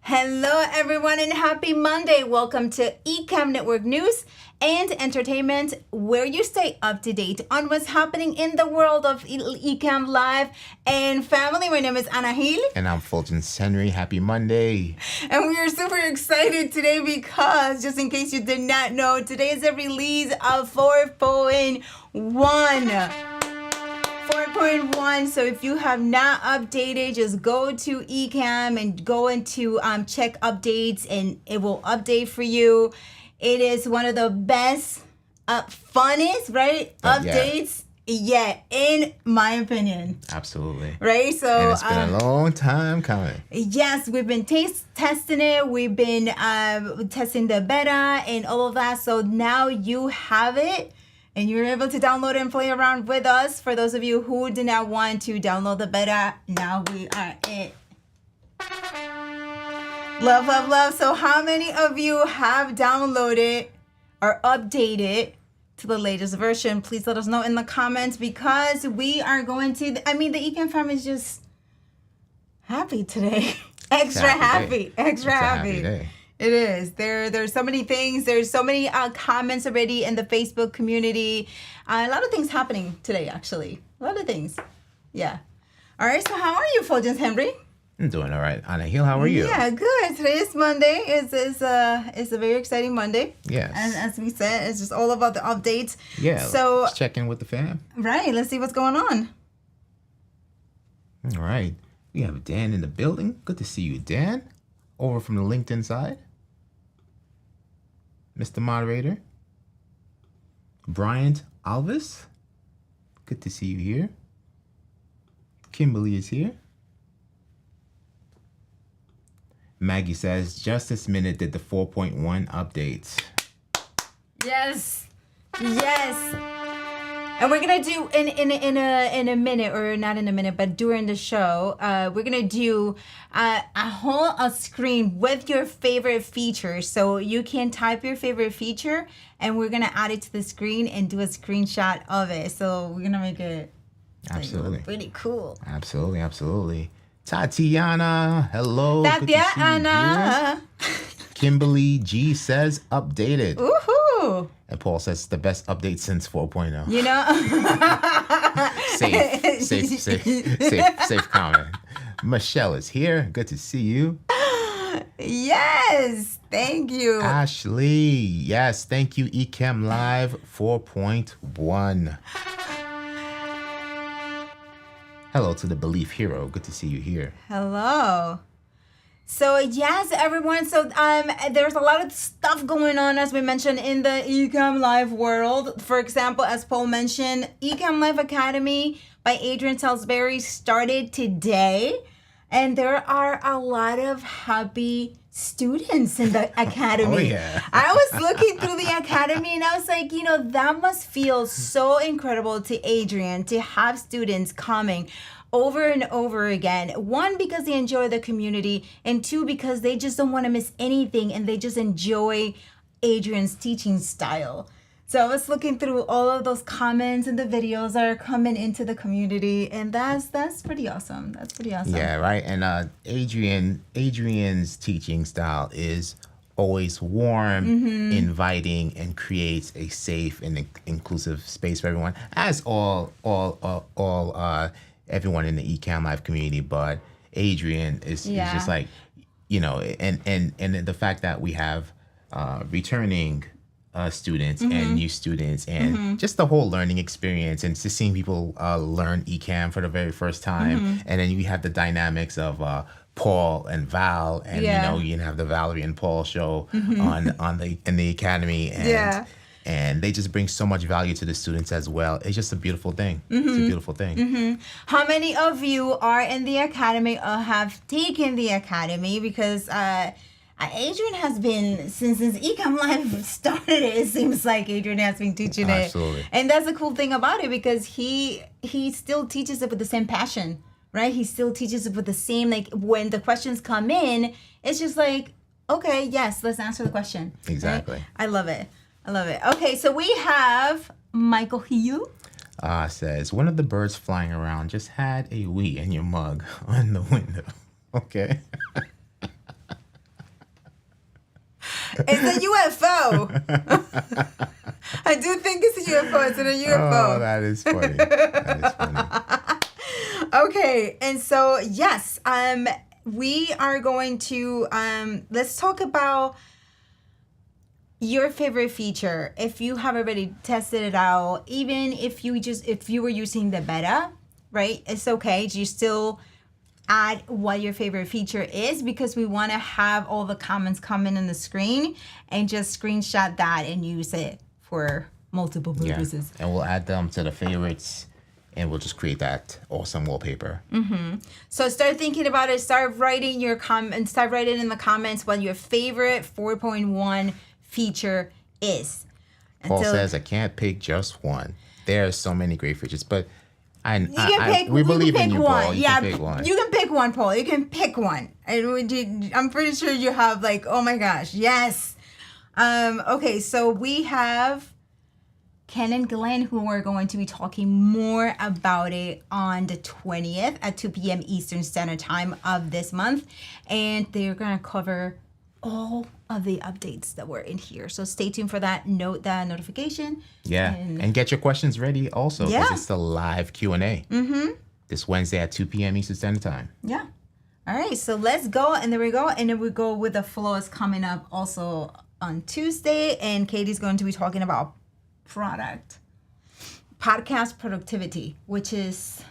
Hello everyone and happy Monday. Welcome to Ecamm Network News and Entertainment, where you stay up to date on what's happening in the world of Ecamm Live and family. My name is Anahil. And I'm Fuljens Henry. Happy Monday. And we are super excited today because, just in case you did not know, today is the release of 4.1. 4.1. So if you have not updated, just go to Ecamm and go into check updates and it will update for you. It is one of the best, funnest, right? Updates yet, in my opinion. Absolutely. Right? So and it's been a long time coming. Yes, we've been testing it. We've been testing the beta and all of that. So now you have it. And you're able to download and play around with us. For those of you who did not want to download the beta, now we are it. Love, love, love. So how many of you have downloaded or updated to the latest version? Please let us know in the comments, because we are going to, the Ecamm Fam is just happy today. Extra happy. Day. It is. There's so many things. There's so many comments already in the Facebook community. A lot of things happening today, actually. A lot of things. Yeah. All right. So how are you, Fuljens Henry? I'm doing all right. Anna Hill, how are you? Yeah, good. Today is Monday. It's a very exciting Monday. Yes. And as we said, it's just all about the updates. Yeah. So let's check in with the fam. Right. Let's see what's going on. All right. We have Dan in the building. Good to see you, Dan. Over from the LinkedIn side. Mr. Moderator, Bryant Alvis, good to see you here. Kimberly is here. Maggie says, just this minute did the 4.1 updates. Yes. And we're gonna do in a minute, or not in a minute, but during the show, we're gonna do a whole screen with your favorite features. So you can type your favorite feature, and we're gonna add it to the screen and do a screenshot of it. So we're gonna make it absolutely really cool. Absolutely. Tatiana, hello. Tatiana. Kimberly G says updated. Woohoo! And Paul says it's the best update since 4.0. You know? Safe comment. Michelle is here. Good to see you. Yes, thank you. Ashley, yes, thank you. Ecamm Live 4.1. Hello to the Belief Hero. Good to see you here. Hello. So yes, everyone. So there's a lot of stuff going on, as we mentioned, in the Ecamm Live world. For example, as Paul mentioned, Ecamm Live Academy by Adrian Salisbury started today. And there are a lot of happy students in the academy. Oh, yeah. I was looking through the academy and I was like, that must feel so incredible to Adrian to have students coming over and over again. One, because they enjoy the community, and two, because they just don't want to miss anything and they just enjoy Adrian's teaching style. So I was looking through all of those comments and the videos that are coming into the community, and that's pretty awesome. That's pretty awesome. Yeah, right. And Adrian's teaching style is always warm, inviting, and creates a safe and inclusive space for everyone, as all everyone in the Ecamm Live community. But Adrian is just like, and the fact that we have returning students and new students, and just the whole learning experience, and just seeing people learn Ecamm for the very first time. And then you have the dynamics of Paul and Val, and you can have the Valerie and Paul show in the academy, and they just bring so much value to the students as well. It's just a beautiful thing. It's a beautiful thing. How many of you are in the academy or have taken the academy? Because Adrian has been, since Ecamm Live started, it seems like Adrian has been teaching it. Absolutely. And that's the cool thing about it, because he still teaches it with the same passion, right? He still teaches it with the same, like, when the questions come in, it's just like, okay, yes, let's answer the question. Exactly. Right? I love it. Okay, so we have Michael Hugh. Says, one of the birds flying around just had a wee in your mug on the window. Okay. It's a UFO. I do think it's a UFO. It's a UFO. Oh, that is funny. Okay, and so yes, we are going to let's talk about your favorite feature. If you have already tested it out, even if you were using the beta, right? It's okay. You still add what your favorite feature is, because we want to have all the comments coming on the screen and just screenshot that and use it for multiple purposes. And we'll add them to the favorites, and we'll just create that awesome wallpaper. So start thinking about it. Start writing your comments. Start writing in the comments what your favorite 4.1 feature is. Paul says, I can't pick just one. There are so many great features, but we believe in you, one. Paul. You can pick one. You can pick one, Paul. You can pick one. I'm pretty sure you have, like, oh my gosh, yes. Okay, so we have Ken and Glenn, who are going to be talking more about it on the 20th at 2 p.m. Eastern Standard Time of this month. And they're going to cover all of the updates that were in here. So stay tuned for that. Note that notification. Yeah, and get your questions ready also, because it's the live Q&A. This Wednesday at 2 p.m. Eastern Standard Time. Yeah. All right, so let's go. And there we go. And then we go with the flows coming up also on Tuesday. And Katie's going to be talking about podcast productivity, which is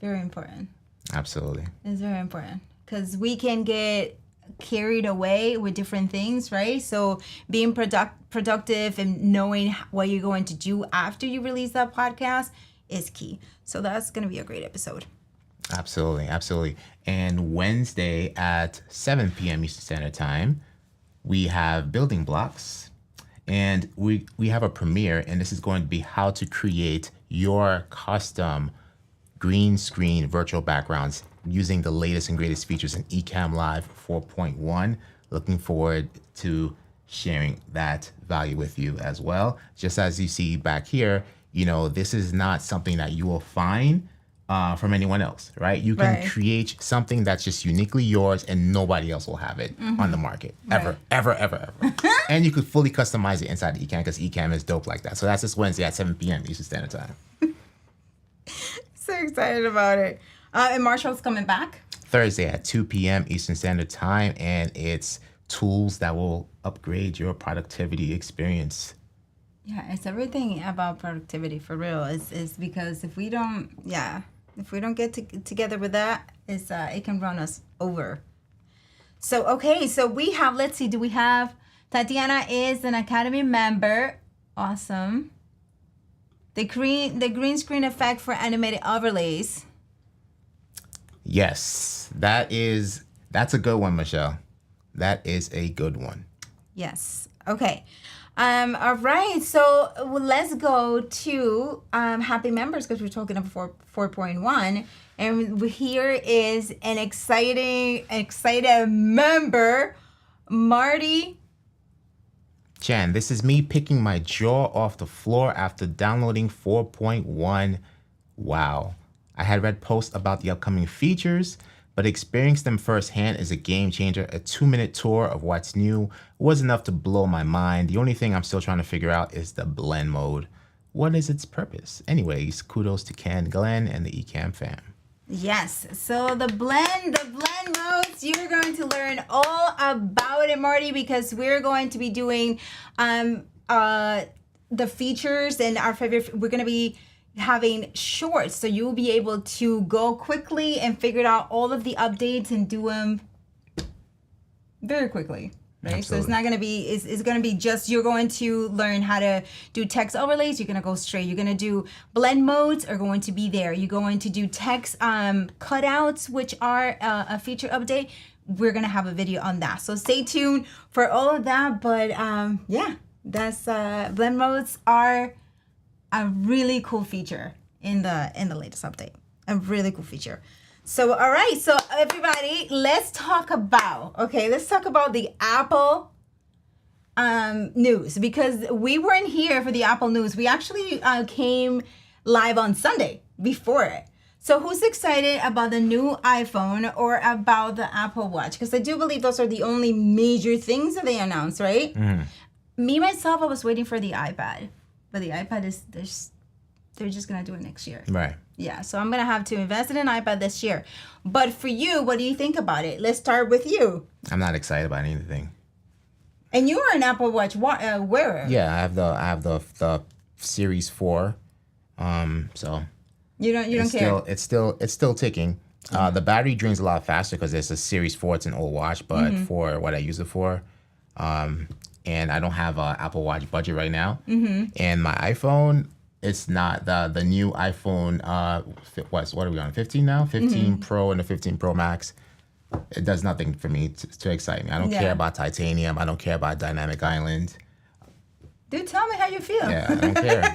very important. Absolutely. It's very important, because we can get carried away with different things, right? So being productive and knowing what you're going to do after you release that podcast is key. So that's going to be a great episode. Absolutely. And Wednesday at 7 p.m. Eastern Standard Time, we have Building Blocks, and we have a premiere, and this is going to be how to create your custom green screen virtual backgrounds using the latest and greatest features in Ecamm Live 4.1. Looking forward to sharing that value with you as well. Just as you see back here, this is not something that you will find from anyone else, right? You can create something that's just uniquely yours, and nobody else will have it on the market ever. And you could fully customize it inside Ecamm, because Ecamm is dope like that. So that's this Wednesday at 7 p.m. Eastern Standard Time. So excited about it. And Marshall's coming back Thursday at 2 p.m. Eastern Standard Time, and it's tools that will upgrade your productivity experience. Yeah, it's everything about productivity, for real. It's because if we don't get together with that, it can run us over. So okay, so we have, let's see, do we have Tatiana is an Academy member. Awesome. The green screen effect for animated overlays. Yes, that's a good one, Michelle. That is a good one. Yes. Okay. All right. So let's go to happy members because we're talking about 4.1, and here is an excited member, Marty. Chan, this is me picking my jaw off the floor after downloading 4.1. Wow. I had read posts about the upcoming features, but experiencing them firsthand is a game changer. A 2-minute tour of what's new was enough to blow my mind. The only thing I'm still trying to figure out is the blend mode. What is its purpose? Anyways, kudos to Ken, Glenn, and the Ecamm Fam. Yes. So the blend modes, you're going to learn all about it, Marty, because we're going to be doing the features and our favorite. We're going to be having shorts, so you'll be able to go quickly and figure out all of the updates and do them very quickly. Right. Absolutely. So it's not going to be, it's going to be just, you're going to learn how to do text overlays. You're going to go straight. You're going to do blend modes are going to be there. You're going to do text cutouts, which are a feature update. We're going to have a video on that. So stay tuned for all of that. But yeah, that's blend modes are a really cool feature in the latest update. A really cool feature. So, all right. So, everybody, let's talk about the Apple news, because we weren't here for the Apple news. We actually came live on Sunday before it. So, who's excited about the new iPhone or about the Apple Watch? Because I do believe those are the only major things that they announced, right? Mm. Me, myself, I was waiting for the iPad. But the iPad they're just going to do it next year. Right. Yeah, so I'm going to have to invest in an iPad this year. But for you, what do you think about it? Let's start with you. I'm not excited about anything. And you are an Apple Watch wearer. Yeah, I have the Series 4. So You don't care. It's still ticking. The battery drains a lot faster because it's a Series 4. It's an old watch, but for what I use it for, and I don't have an Apple Watch budget right now. And my iPhone, it's not the new iPhone. What are we on? 15 now? 15 Pro and the 15 Pro Max. It does nothing for me to excite me. I don't care about titanium. I don't care about dynamic island. Dude, tell me how you feel. Yeah, I don't care.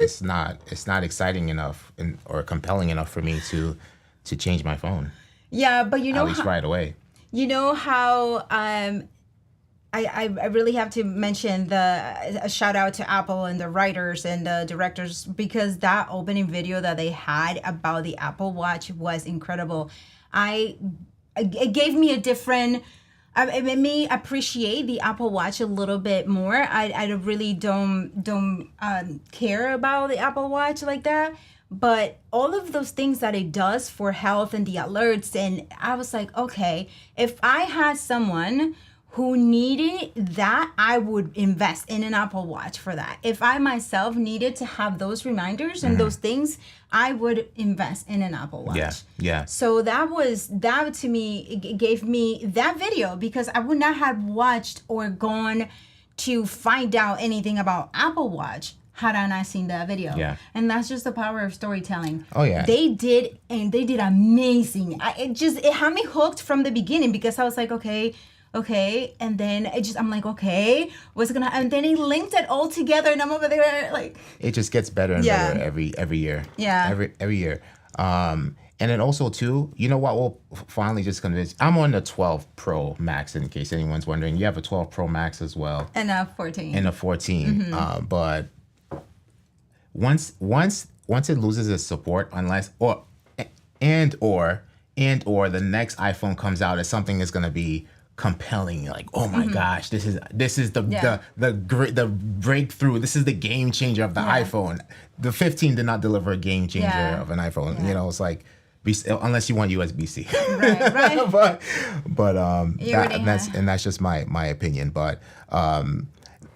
It's not exciting enough or compelling enough for me to change my phone. Yeah, but you know at least right away. You know how I really have to mention a shout out to Apple and the writers and the directors, because that opening video that they had about the Apple Watch was incredible. It gave me a different. It made me appreciate the Apple Watch a little bit more. I really don't care about the Apple Watch like that. But all of those things that it does for health and the alerts, and I was like, okay, if I had someone who needed that, I would invest in an Apple Watch for that. If I myself needed to have those reminders and those things, I would invest in an Apple Watch. Yeah. So that to me, it gave me that video, because I would not have watched or gone to find out anything about Apple Watch had I not seen that video. Yeah. And that's just the power of storytelling. Oh yeah. They did amazing. It had me hooked from the beginning, because I was like, okay, and then I'm like, okay, what's gonna, and then he linked it all together, and I'm over there like, it just gets better and better every year. Yeah. Every year. And then also too, you know what will finally just convince, I'm on the 12 Pro Max, in case anyone's wondering. You have a 12 Pro Max as well. And a 14. And a 14. But once it loses its support, unless or the next iPhone comes out, it's something that's gonna be compelling, like, oh my gosh, this is the breakthrough, this is the game changer of the iPhone. The 15 did not deliver a game changer of an iPhone. You know, it's like, unless you want USB-C. Right. but that's just my opinion. But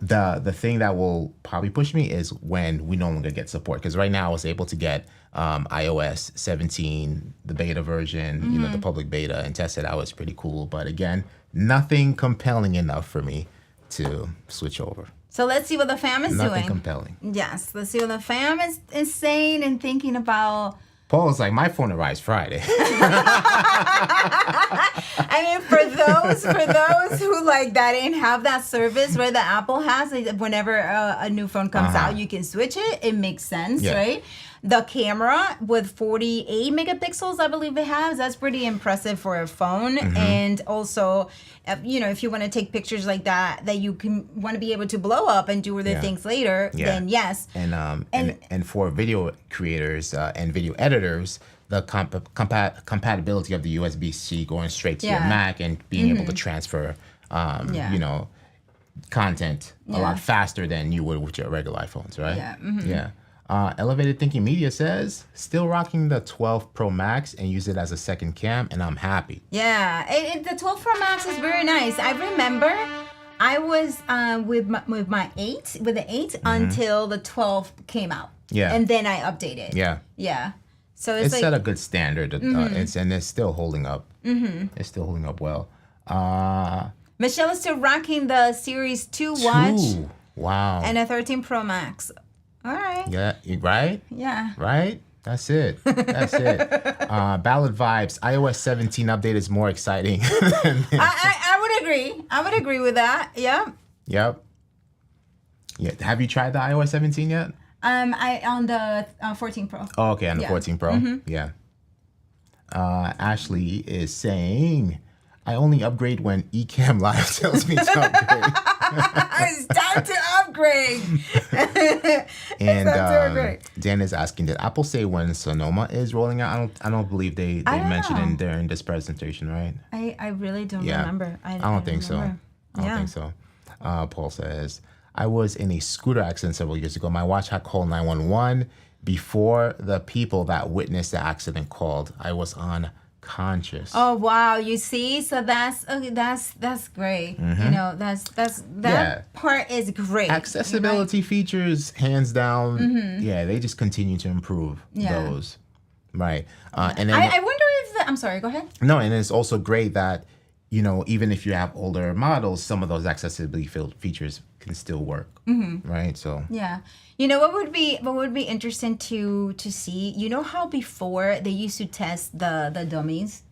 the thing that will probably push me is when we no longer get support, because right now I was able to get iOS 17, the beta version, you know, the public beta, and test it out. It's pretty cool, but again, nothing compelling enough for me to switch over. So let's see what the fam is doing. Nothing compelling. Yes, let's see what the fam is saying and thinking about Paul's like, my phone arrives Friday. I mean, for those who like that and have that service where the Apple has, like, whenever a new phone comes out, you can switch it. It makes sense, right? The camera with 48 megapixels, I believe it has. That's pretty impressive for a phone. And also, if you want to take pictures like that you can want to be able to blow up and do other things later, then yes. And for video creators and video editors, the compatibility of the USB-C going straight to your Mac and being able to transfer, content a lot faster than you would with your regular iPhones, right? Yeah. Elevated Thinking Media says, still rocking the 12 Pro Max and use it as a second cam, and I'm happy. Yeah, the 12 Pro Max is very nice. I remember I was with the 8 until the 12 came out. Yeah. And then I updated. Yeah. Yeah. So it's set a good standard. It's still holding up. It's still holding up well. Michelle is still rocking the Series 2 watch. Wow. And a 13 Pro Max. All right. Yeah, right? Yeah. Right? That's it. Ballad Vibes. iOS 17 update is more exciting. I would agree. I would agree with that. Yeah. Yep. Yeah. Have you tried the iOS 17 yet? On the 14 Pro. Oh, okay, on the 14 Pro. Yeah. Ashley is saying, I only upgrade when Ecamm Live tells me to upgrade. It's time to upgrade. And Dan is asking, did Apple say when Sonoma is rolling out? I don't believe they mentioned it during this presentation, right? I really don't remember. I don't think so. I don't think so. Paul says, I was in a scooter accident several years ago. My watch had called 911 before the people that witnessed the accident called. I was unconscious. Oh wow! You see, so that's great. That part is great. Accessibility features, hands down. Yeah, they just continue to improve those. Right. And then I wonder if I'm sorry. Go ahead. No, and it's also great that even if you have older models, some of those accessibility features can still work, right? So yeah, what would be interesting to see? How before they used to test the dummies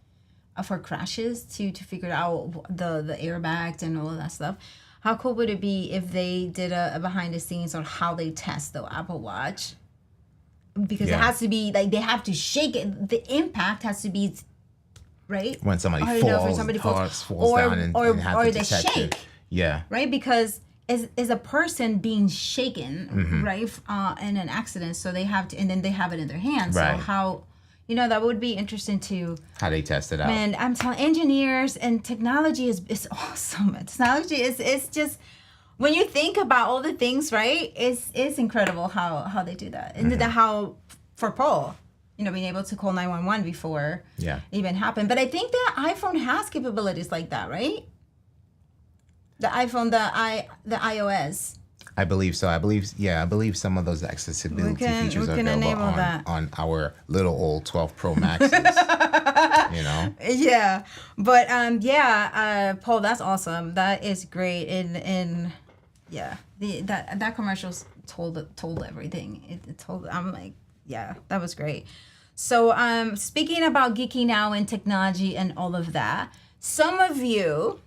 for crashes to figure out the airbags and all of that stuff. How cool would it be if they did a behind the scenes on how they test the Apple Watch? Because it has to be like they have to shake it. The impact has to be right when somebody falls down and have to detect shake. It. Yeah. Right, because is a person being shaken, right, in an accident, so they have to, and then they have it in their hands. Right. So how, that would be interesting to how they test it out. Man, I'm telling engineers and technology is awesome. Technology is just, when you think about all the things, right, it's incredible how they do that, and how for Paul, being able to call 911 before it even happened. But I think that iPhone has capabilities like that, right? The iPhone, the iOS. I believe so. I believe some of those accessibility features are available on our little old 12 Pro Maxes. Yeah, but Paul, that's awesome. That is great, and that commercial's told everything. It told. I'm like, yeah, that was great. So, speaking about geeking out and technology and all of that, some of you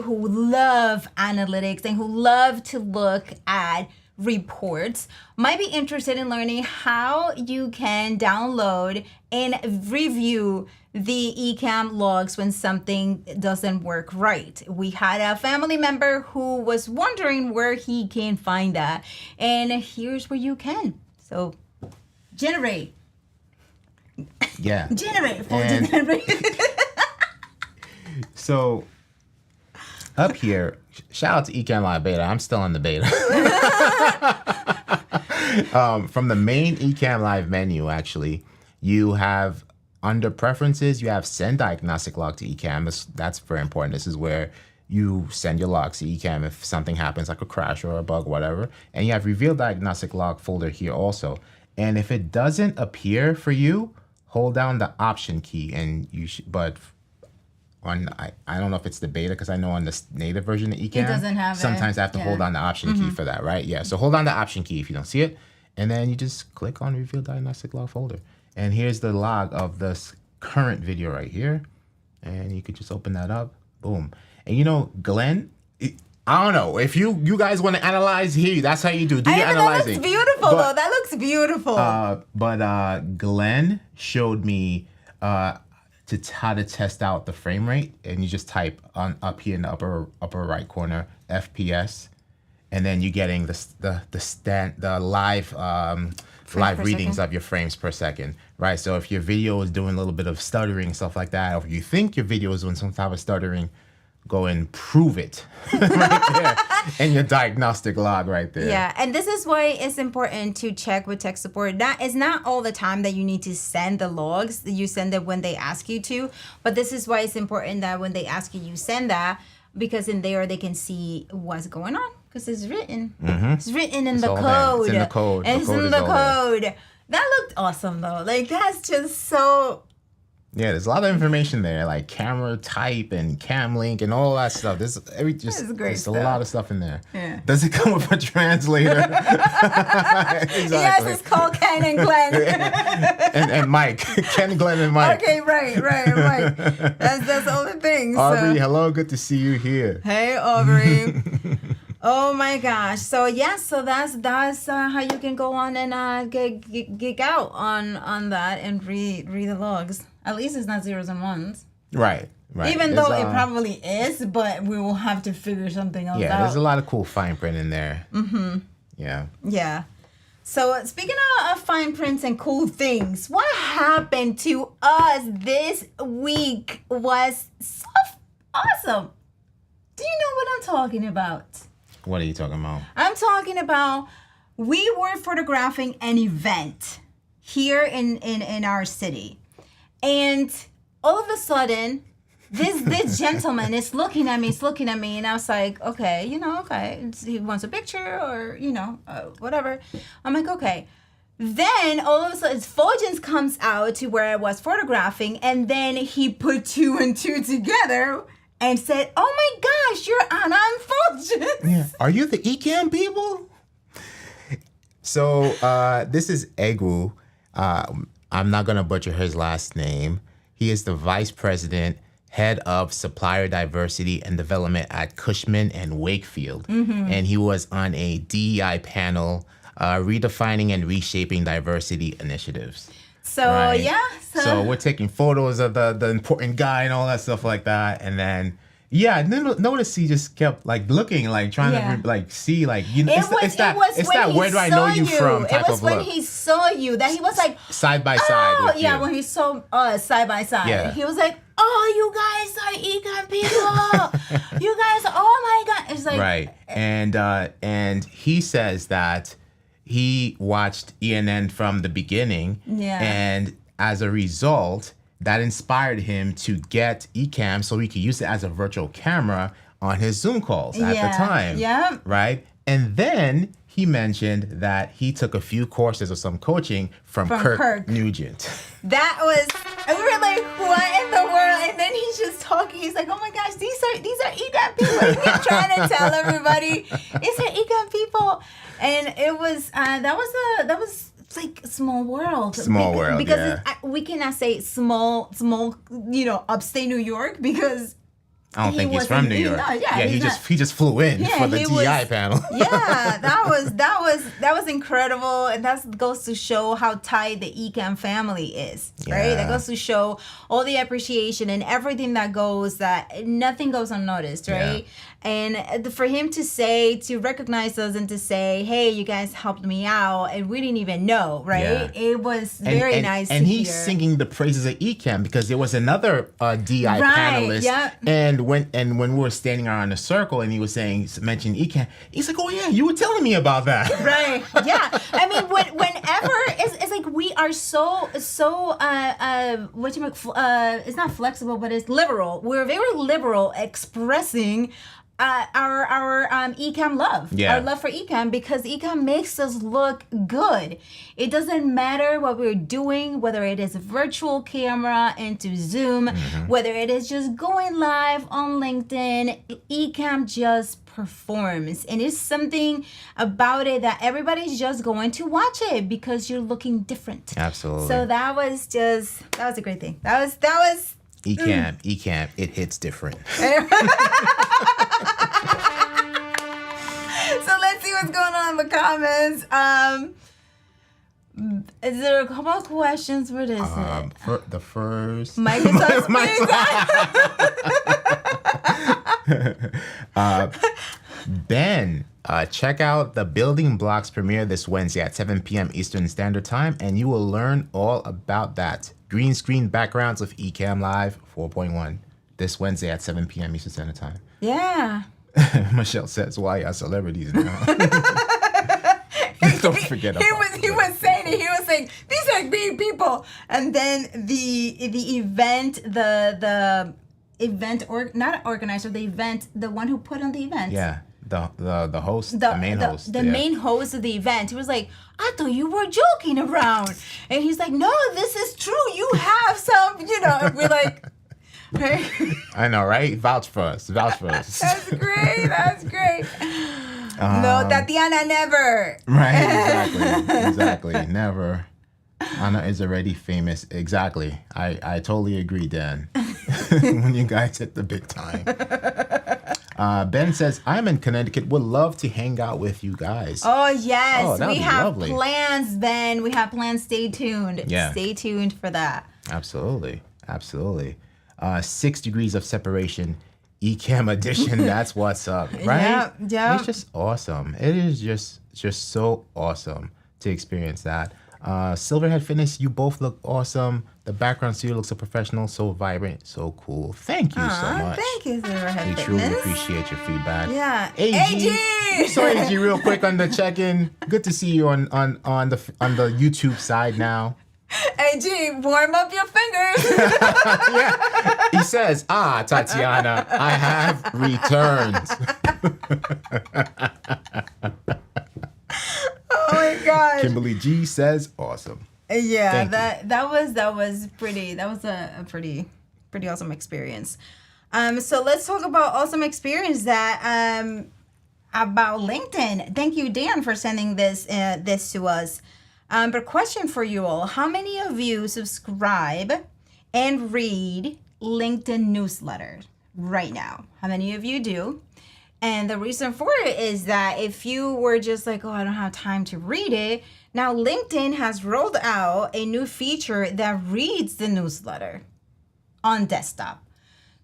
who love analytics and who love to look at reports might be interested in learning how you can download and review the Ecamm logs when something doesn't work right. We had a family member who was wondering where he can find that, and here's where you can. So, generate. Yeah. Generate. So, up here, shout out to Ecamm Live Beta. I'm still in the beta. From the main Ecamm Live menu, actually, you have under preferences, you have send diagnostic log to Ecamm. That's very important. This is where you send your logs to Ecamm if something happens, like a crash or a bug, whatever. And you have reveal diagnostic log folder here also. And if it doesn't appear for you, hold down the option key, and you should. But I don't know if it's the beta, because I know on the native version of Ecamm, it doesn't have sometimes I have to hold down the option key for that, right? Yeah. So hold down the option key if you don't see it, and then you just click on Reveal Diagnostic Log folder, And here's the log of this current video right here. And you could just open that up. Boom. And you know, Glenn, I don't know. If you guys want to analyze here, that's how you do. Do your analyzing. That looks beautiful, though. That looks beautiful. But Glenn showed me how to test out the frame rate. And you just type on up here in the upper right corner, FPS. And then you're getting the live readings of your frames per second, right? So if your video is doing a little bit of stuttering, stuff like that, or if you think your video is doing some type of stuttering, go and prove it right there in your diagnostic log right there. Yeah, and this is why it's important to check with tech support. That is not all the time that you need to send the logs. You send it when they ask you to, but this is why it's important that when they ask you, you send that, because in there they can see what's going on. Because it's written. Mm-hmm. It's written in the code. It's in the code. It's in the code. That looked awesome, though. Like, that's just so... Yeah, there's a lot of information there, like camera type and cam link and all that stuff. There's a lot of stuff in there. Yeah. Does it come with a translator? Exactly. Yes, it's called Ken and Glenn. and Mike. Ken, Glenn, and Mike. Okay, right. That's all the things. Aubrey, hello. Good to see you here. Hey, Aubrey. Oh my gosh! So that's how you can go on and geek out on that and read the logs. At least it's not zeros and ones. Right. Even though it probably is, but we will have to figure something else out. Yeah, there's a lot of cool fine print in there. Mm-hmm. Yeah. Yeah. So speaking of fine prints and cool things, what happened to us this week was so awesome. Do you know what I'm talking about? What are you talking about? I'm talking about we were photographing an event here in our city. And all of a sudden, this gentleman is looking at me, and I was like, okay, he wants a picture or, whatever. I'm like, okay. Then all of a sudden, Fuljens comes out to where I was photographing, and then he put 2 and 2 together and said, oh my gosh, you're Anna and Fuljens. Yeah. Are you the Ecamm people? So this is Egu. I'm not going to butcher his last name. He is the vice president, head of supplier diversity and development at Cushman and Wakefield. Mm-hmm. And he was on a DEI panel redefining and reshaping diversity initiatives. So, right? Yeah. So we're taking photos of the important guy and all that stuff like that. And then, notice he just kept looking, trying to see, it's that where do I know you from type of look. It was when he saw you that he was like side by side with you. When he saw us side by side, he was like, oh, you guys are Ecamm people. You guys, oh my God. It's like, right. And he says that he watched ENN from the beginning. Yeah. And as a result, that inspired him to get Ecamm so he could use it as a virtual camera on his Zoom calls at the time. Yeah. Right? And then he mentioned that he took a few courses or some coaching from Kirk Nugent. That was, we were like, what in the world? And then he's just talking. He's like, oh my gosh, these are Ecamm people. He kept trying to tell everybody, these are Ecamm people. And it was, that was like small world. Small world, because we cannot say small, upstate New York because I don't think he's from New York. He just flew in for the DEI panel. Yeah, that was incredible, and that goes to show how tight the Ecamm family is, right? That goes to show all the appreciation and everything that goes, that nothing goes unnoticed, right? Yeah. And for him to recognize us and to say, hey, you guys helped me out, and we didn't even know, right? Yeah. It was very nice and to he's hear. Singing the praises of Ecamm because there was another DEI panelist. Yeah. And when we were standing around a circle and he was mentioning Ecamm, he's like, oh yeah, you were telling me about that. Right. Yeah. I mean, whenever it's like we are so it's not flexible, but it's liberal. We're very liberal expressing our Ecamm love. Yeah. Our love for Ecamm, because Ecamm makes us look good. It doesn't matter what we're doing, whether it is a virtual camera into Zoom, whether it is just going live on LinkedIn, Ecamm just performs. And it's something about it that everybody's just going to watch it because you're looking different. Absolutely. So that was a great thing. That was Ecamm, it hits different. So let's see what's going on in the comments. Is there a couple of questions? What is it? For the first Microsoft Ben, check out the Building Blocks premiere this Wednesday at 7 p.m. Eastern Standard Time, and you will learn all about that. Green screen backgrounds with Ecamm Live 4.1 this Wednesday at 7 p.m. Eastern Standard Time. Yeah. Michelle says, "Why are celebrities now?" Don't forget about he was saying it. He was saying these are big people, and then the event the event or not organizer, the event, the one who put on the event. Yeah. The host, the main host. The main host of the event. He was like, I thought you were joking around. And he's like, no, this is true. You have some, and we're like, right? I know, right? Vouch for us. That's great. No, Tatiana, never. Right, exactly. Never. Anna is already famous. Exactly. I totally agree, Dan. When you guys hit the big time. Ben says, I'm in Connecticut. Would love to hang out with you guys. Oh, yes. Oh, we have lovely. plans, Ben. We have plans. Stay tuned. Yeah. Stay tuned for that. Absolutely. 6 degrees of separation. Ecamm edition. That's what's up, right? Yeah. It's just awesome. It is just so awesome to experience that. Silverhead Fitness, you both look awesome. The background studio looks so professional, so vibrant, so cool. Thank you so much. Thank you, Silverhead We Fitness. truly appreciate your feedback. Yeah. AG. So AG, real quick on the check-in. Good to see you on the YouTube side now. AG, warm up your fingers. Yeah. He says, Tatiana, I have returned. Oh my gosh. Kimberly G says, awesome. Yeah, Thank that was pretty. That was a pretty awesome experience. So let's talk about awesome experience that about LinkedIn. Thank you, Dan, for sending this to us. But question for you all: how many of you subscribe and read LinkedIn newsletters right now? How many of you do? And the reason for it is that if you were just like, oh, I don't have time to read it, now LinkedIn has rolled out a new feature that reads the newsletter on desktop.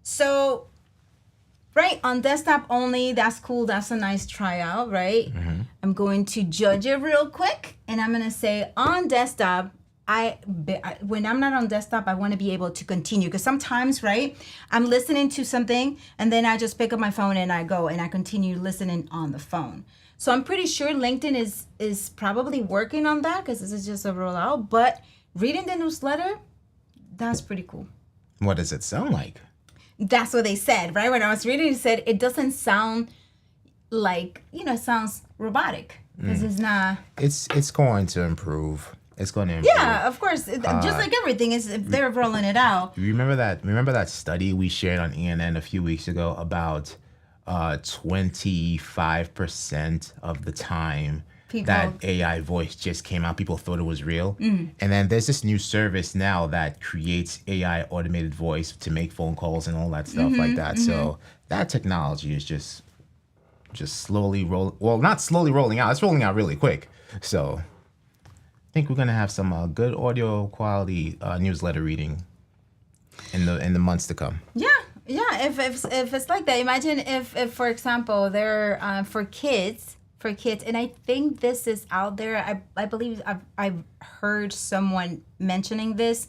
So, right, on desktop only, that's cool. That's a nice tryout, right? Mm-hmm. I'm going to judge it real quick, and I'm going to say on desktop, when I'm not on desktop, I want to be able to continue, because sometimes, right, I'm listening to something and then I just pick up my phone and I go and I continue listening on the phone. So I'm pretty sure LinkedIn is probably working on that, because this is just a rollout. But reading the newsletter, that's pretty cool. What does it sound like? That's what they said, right? When I was reading, it said it doesn't sound like, it sounds robotic, because it's not. It's going to improve. It's going to improve. Yeah, of course. Just like everything, is they're rolling it out. Remember that study we shared on ENN a few weeks ago about 25% of the time that AI voice just came out, people thought it was real. Mm. And then there's this new service now that creates AI automated voice to make phone calls and all that stuff like that. Mm-hmm. So that technology is just slowly not slowly rolling out. It's rolling out really quick. So I think we're gonna have some good audio quality newsletter reading in the months to come. Yeah. If it's like that, imagine if for example, they're for kids, and I think this is out there. I believe I've heard someone mentioning this,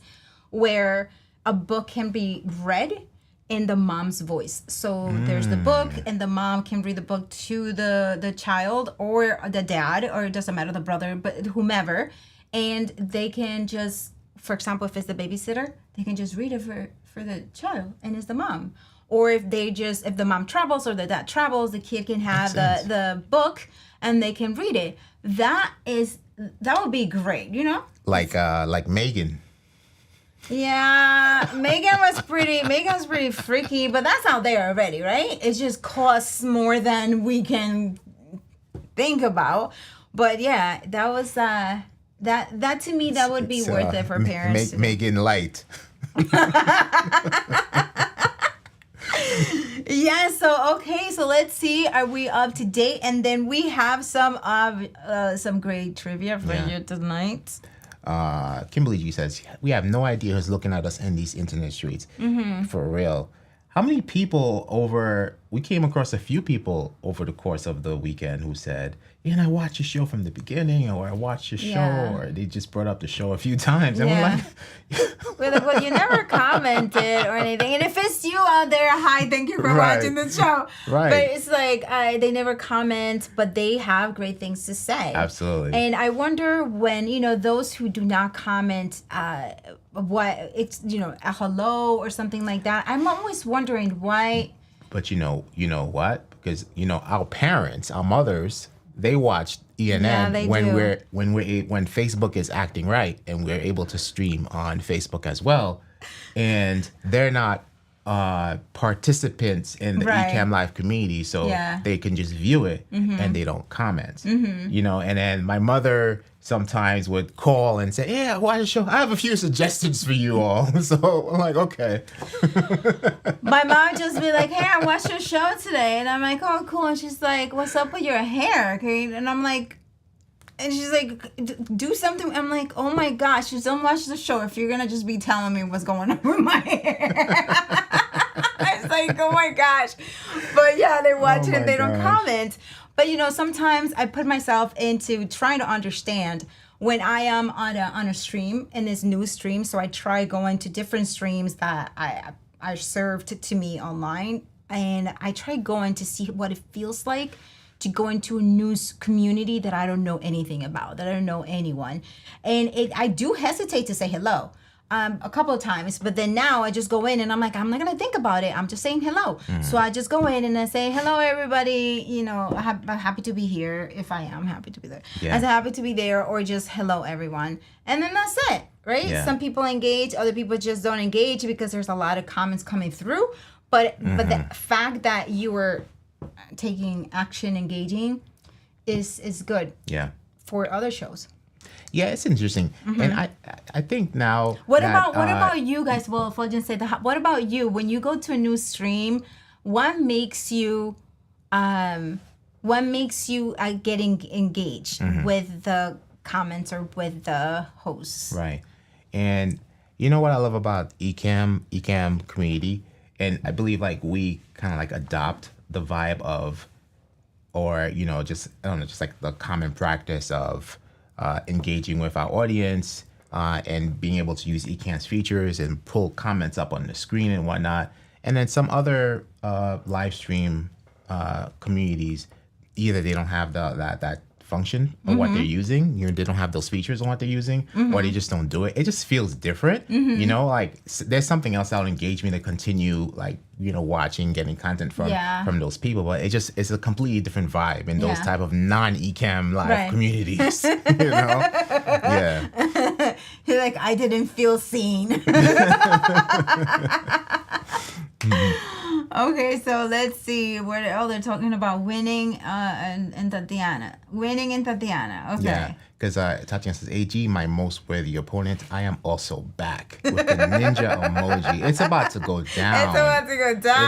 where a book can be read in the mom's voice. So there's the book, and the mom can read the book to the child or the dad, or it doesn't matter, the brother, but whomever, and they can just, for example, if it's the babysitter, they can just read it for the child, and it's the mom. or if the mom travels or the dad travels, the kid can have Makes sense. the book and they can read it. That would be great, you know? Like Megan. Yeah, Megan's pretty freaky, but that's out there already, right? It just costs more than we can think about. But yeah, that was that to me that would be worth it for parents. Megan Light. Yeah, so let's see, are we up to date? And then we have some great trivia for you tonight. Kimberly G says, we have no idea who's looking at us in these internet streets. For real. How many people we came across a few people over the course of the weekend who said, and I watched your show from the beginning, or I watched your show, or they just brought up the show a few times. And we're like, well, you never commented or anything. And if it's you out there, hi, thank you for watching the show. Right. But it's like they never comment, but they have great things to say. Absolutely. And I wonder when, those who do not comment, what it's, a hello or something like that. I'm always wondering why. But you know what? Because, our parents, our mothers, they watch ENN when Facebook is acting right and we're able to stream on Facebook as well, and they're not participants in the Ecamm Live community, so they can just view it and they don't comment. And then my mother sometimes would call and say, "Yeah, watch the show. I have a few suggestions for you all." So I'm like, okay. My mom just be like, "Hey, I watched your show today," and I'm like, "Oh, cool." And she's like, "What's up with your hair?" Okay, and I'm like. And she's like, do something. I'm like, oh my gosh, just don't watch the show if you're going to just be telling me what's going on with my hair. I was like, oh my gosh. But yeah, they watch it and they don't comment. But sometimes I put myself into trying to understand when I am on a stream, in this new stream. So I try going to different streams that are served to me online. And I try going to see what it feels like to go into a news community that I don't know anything about, that I don't know anyone. And I do hesitate to say hello a couple of times, but then now I just go in and I'm like, I'm not going to think about it. I'm just saying hello. So I just go in and I say, hello, everybody. I'm happy to be here if I am happy to be there. Yeah. I'm happy to be there, or just hello, everyone. And then that's it, right? Yeah. Some people engage, other people just don't engage because there's a lot of comments coming through. But the fact that you were taking action, engaging is good for other shows. Yeah, it's interesting. And I think now what about you guys? Well, Fuljens said that. What about you when you go to a new stream? What makes you getting engaged with the comments or with the hosts? Right. And you know what I love about Ecamm community, and I believe we kind of adopt the vibe of, or just like the common practice of engaging with our audience and being able to use Ecamm's features and pull comments up on the screen and whatnot. And then some other live stream communities, either they don't have that function of what they're using, they don't have those features on what they're using, or they just don't do it. It just feels different, there's something else that'll engage me to continue watching, getting content from those people. But it's a completely different vibe in those type of non-Ecamm live communities. Yeah. You're like, I didn't feel seen. Okay, so let's see. They're talking about winning and Tatiana. Winning in Tatiana. Okay. Yeah, because Tatiana says, AG, my most worthy opponent, I am also back with the ninja emoji. It's about to go down. It's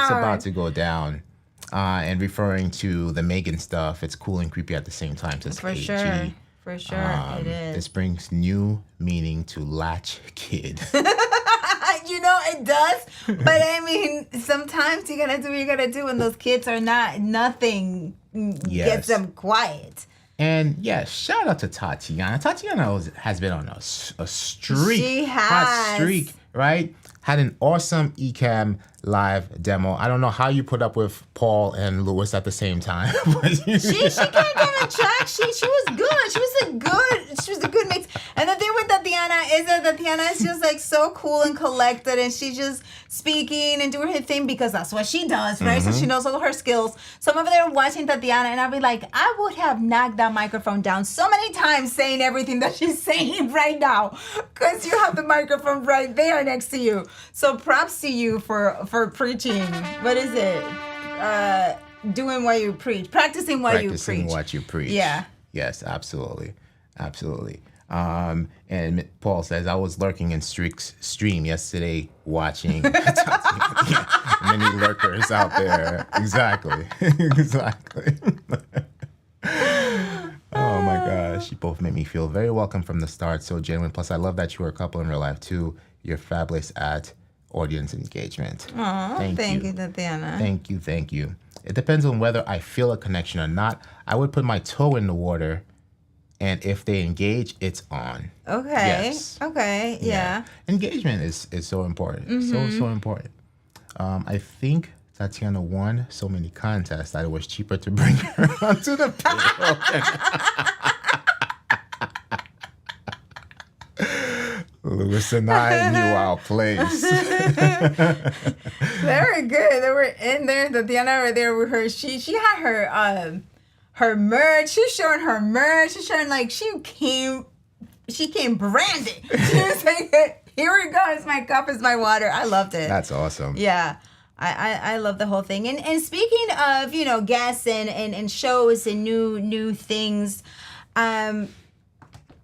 about to go down. And referring to the Megan stuff, it's cool and creepy at the same time. Says For AG. sure. For sure, it is. This brings new meaning to latch kid. It does. But I mean, sometimes you gotta do what you gotta do when those kids are nothing gets them quiet. And shout out to Tatiana. Tatiana has been on a streak. She has. Hot streak, right? Had an awesome Ecamm live demo. I don't know how you put up with Paul and Lewis at the same time. she can't get a track. She was good. She was a good mix. And the thing with Tatiana is that Tatiana is just like so cool and collected, and she's just speaking and doing her thing because that's what she does, right? So she knows all her skills. So I'm over there watching Tatiana, and I'll be like, I would have knocked that microphone down so many times saying everything that she's saying right now because you have the microphone right there next to you. So props to you for preaching. What is it? Doing what you preach, practicing what you preach. Practicing what you preach. Yeah. Yes, absolutely. Absolutely. And Paul says, I was lurking in Streak's stream yesterday watching many lurkers out there. Exactly. Exactly. Oh my gosh. You both made me feel very welcome from the start. So genuine. Plus, I love that you were a couple in real life too. You're fabulous at audience engagement. Aw, thank you, Tatiana. Thank you. Thank you. It depends on whether I feel a connection or not. I would put my toe in the water, and if they engage, it's on. Okay. Yes. Okay. Yeah. Engagement is so important. So important. I think Tatiana won so many contests that it was cheaper to bring her onto the payroll. Lewis and I knew our place. Very good. They were in there. Tatiana right there with her. She had her merch. She's showing her merch. She's showing like she came branded. She was like, here we go. It's my cup, it's my water. I loved it. That's awesome. Yeah. I love the whole thing. And speaking of, guests and shows and new things,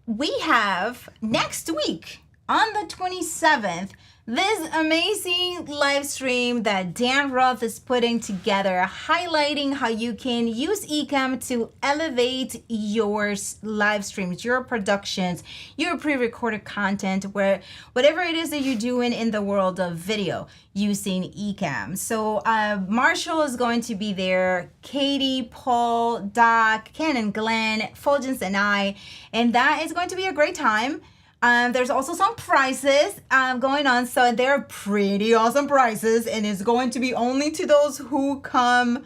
we have next week on the 27th, this amazing live stream that Dan Roth is putting together, highlighting how you can use Ecamm to elevate your live streams, your productions, your pre-recorded content, where whatever it is that you're doing in the world of video using Ecamm. So Marshall is going to be there, Katie, Paul, Doc, Ken and Glenn, Fuljens and I, and that is going to be a great time. There's also some prizes going on. So they're pretty awesome prizes. And it's going to be only to those who come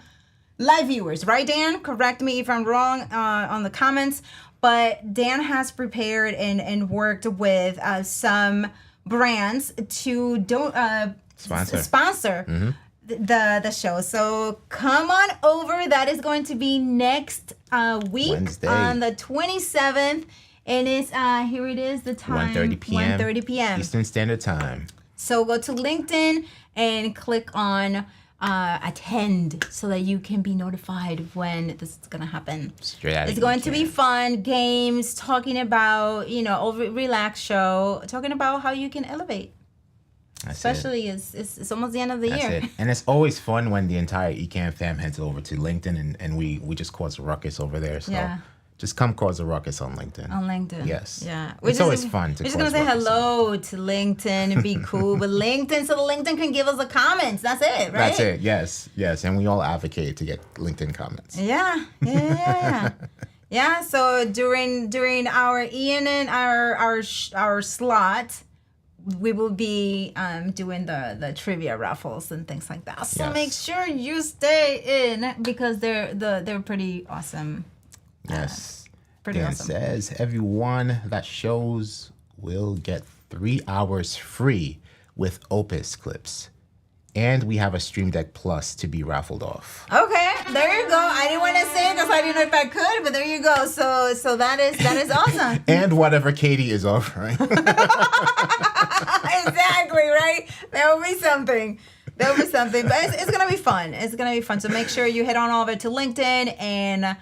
live viewers. Right, Dan? Correct me if I'm wrong on the comments. But Dan has prepared and worked with some brands to sponsor the show. So come on over. That is going to be next week Wednesday. On the 27th. And it's, here it is, the time. 1:30 p.m. 1:30 p.m. Eastern Standard Time. So go to LinkedIn and click on attend so that you can be notified when this is going to happen. Straight out of It's going to be fun, games, talking about, relaxed show, talking about how you can elevate. Especially it's almost the end of the year. It. And it's always fun when the entire Ecamm fam heads over to LinkedIn and we just cause a ruckus over there. So Yeah. just come cause a ruckus on LinkedIn. On LinkedIn. Yes. Yeah. It's always fun to We're just cause going to say ruckus hello to LinkedIn and be cool with LinkedIn so LinkedIn can give us the comments. That's it, right? That's it. Yes. Yes. And we all advocate to get LinkedIn comments. Yeah. Yeah. So during our Ian and our slot, we will be doing the trivia raffles and things like that. So Yes. make sure you stay in because they're pretty awesome. Yes. Pretty Dan awesome. says everyone that shows will get 3 hours free with Opus clips. And we have a Stream Deck Plus to be raffled off. Okay, there you go. I didn't want to say it because I didn't know if I could, but there you go. So that is awesome. And whatever Katie is offering. Exactly, right? There will be something. But it's gonna be fun. It's gonna be fun. So make sure you head on over to LinkedIn and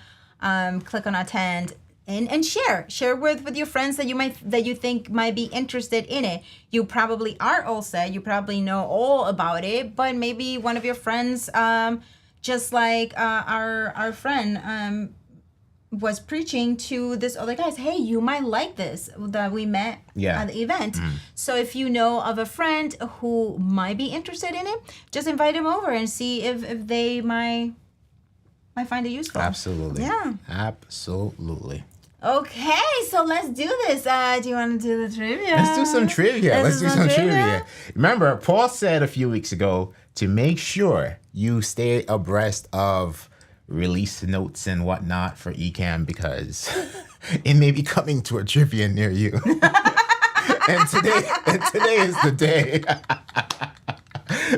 click on attend and share with your friends that you think might be interested in it. You probably are all set. You probably know all about it, but maybe one of your friends, just like our friend was preaching to this other guys, hey, you might like this that we met at the event. So if you know of a friend who might be interested in it, just invite them over and see if they might find it useful. Absolutely. Yeah. Absolutely. Okay, so let's do this. Do you want to do the trivia? Let's do some trivia. Let's do some trivia. Remember, Paul said a few weeks ago to make sure you stay abreast of release notes and whatnot for Ecamm because it may be coming to a trivia near you. and today is the day.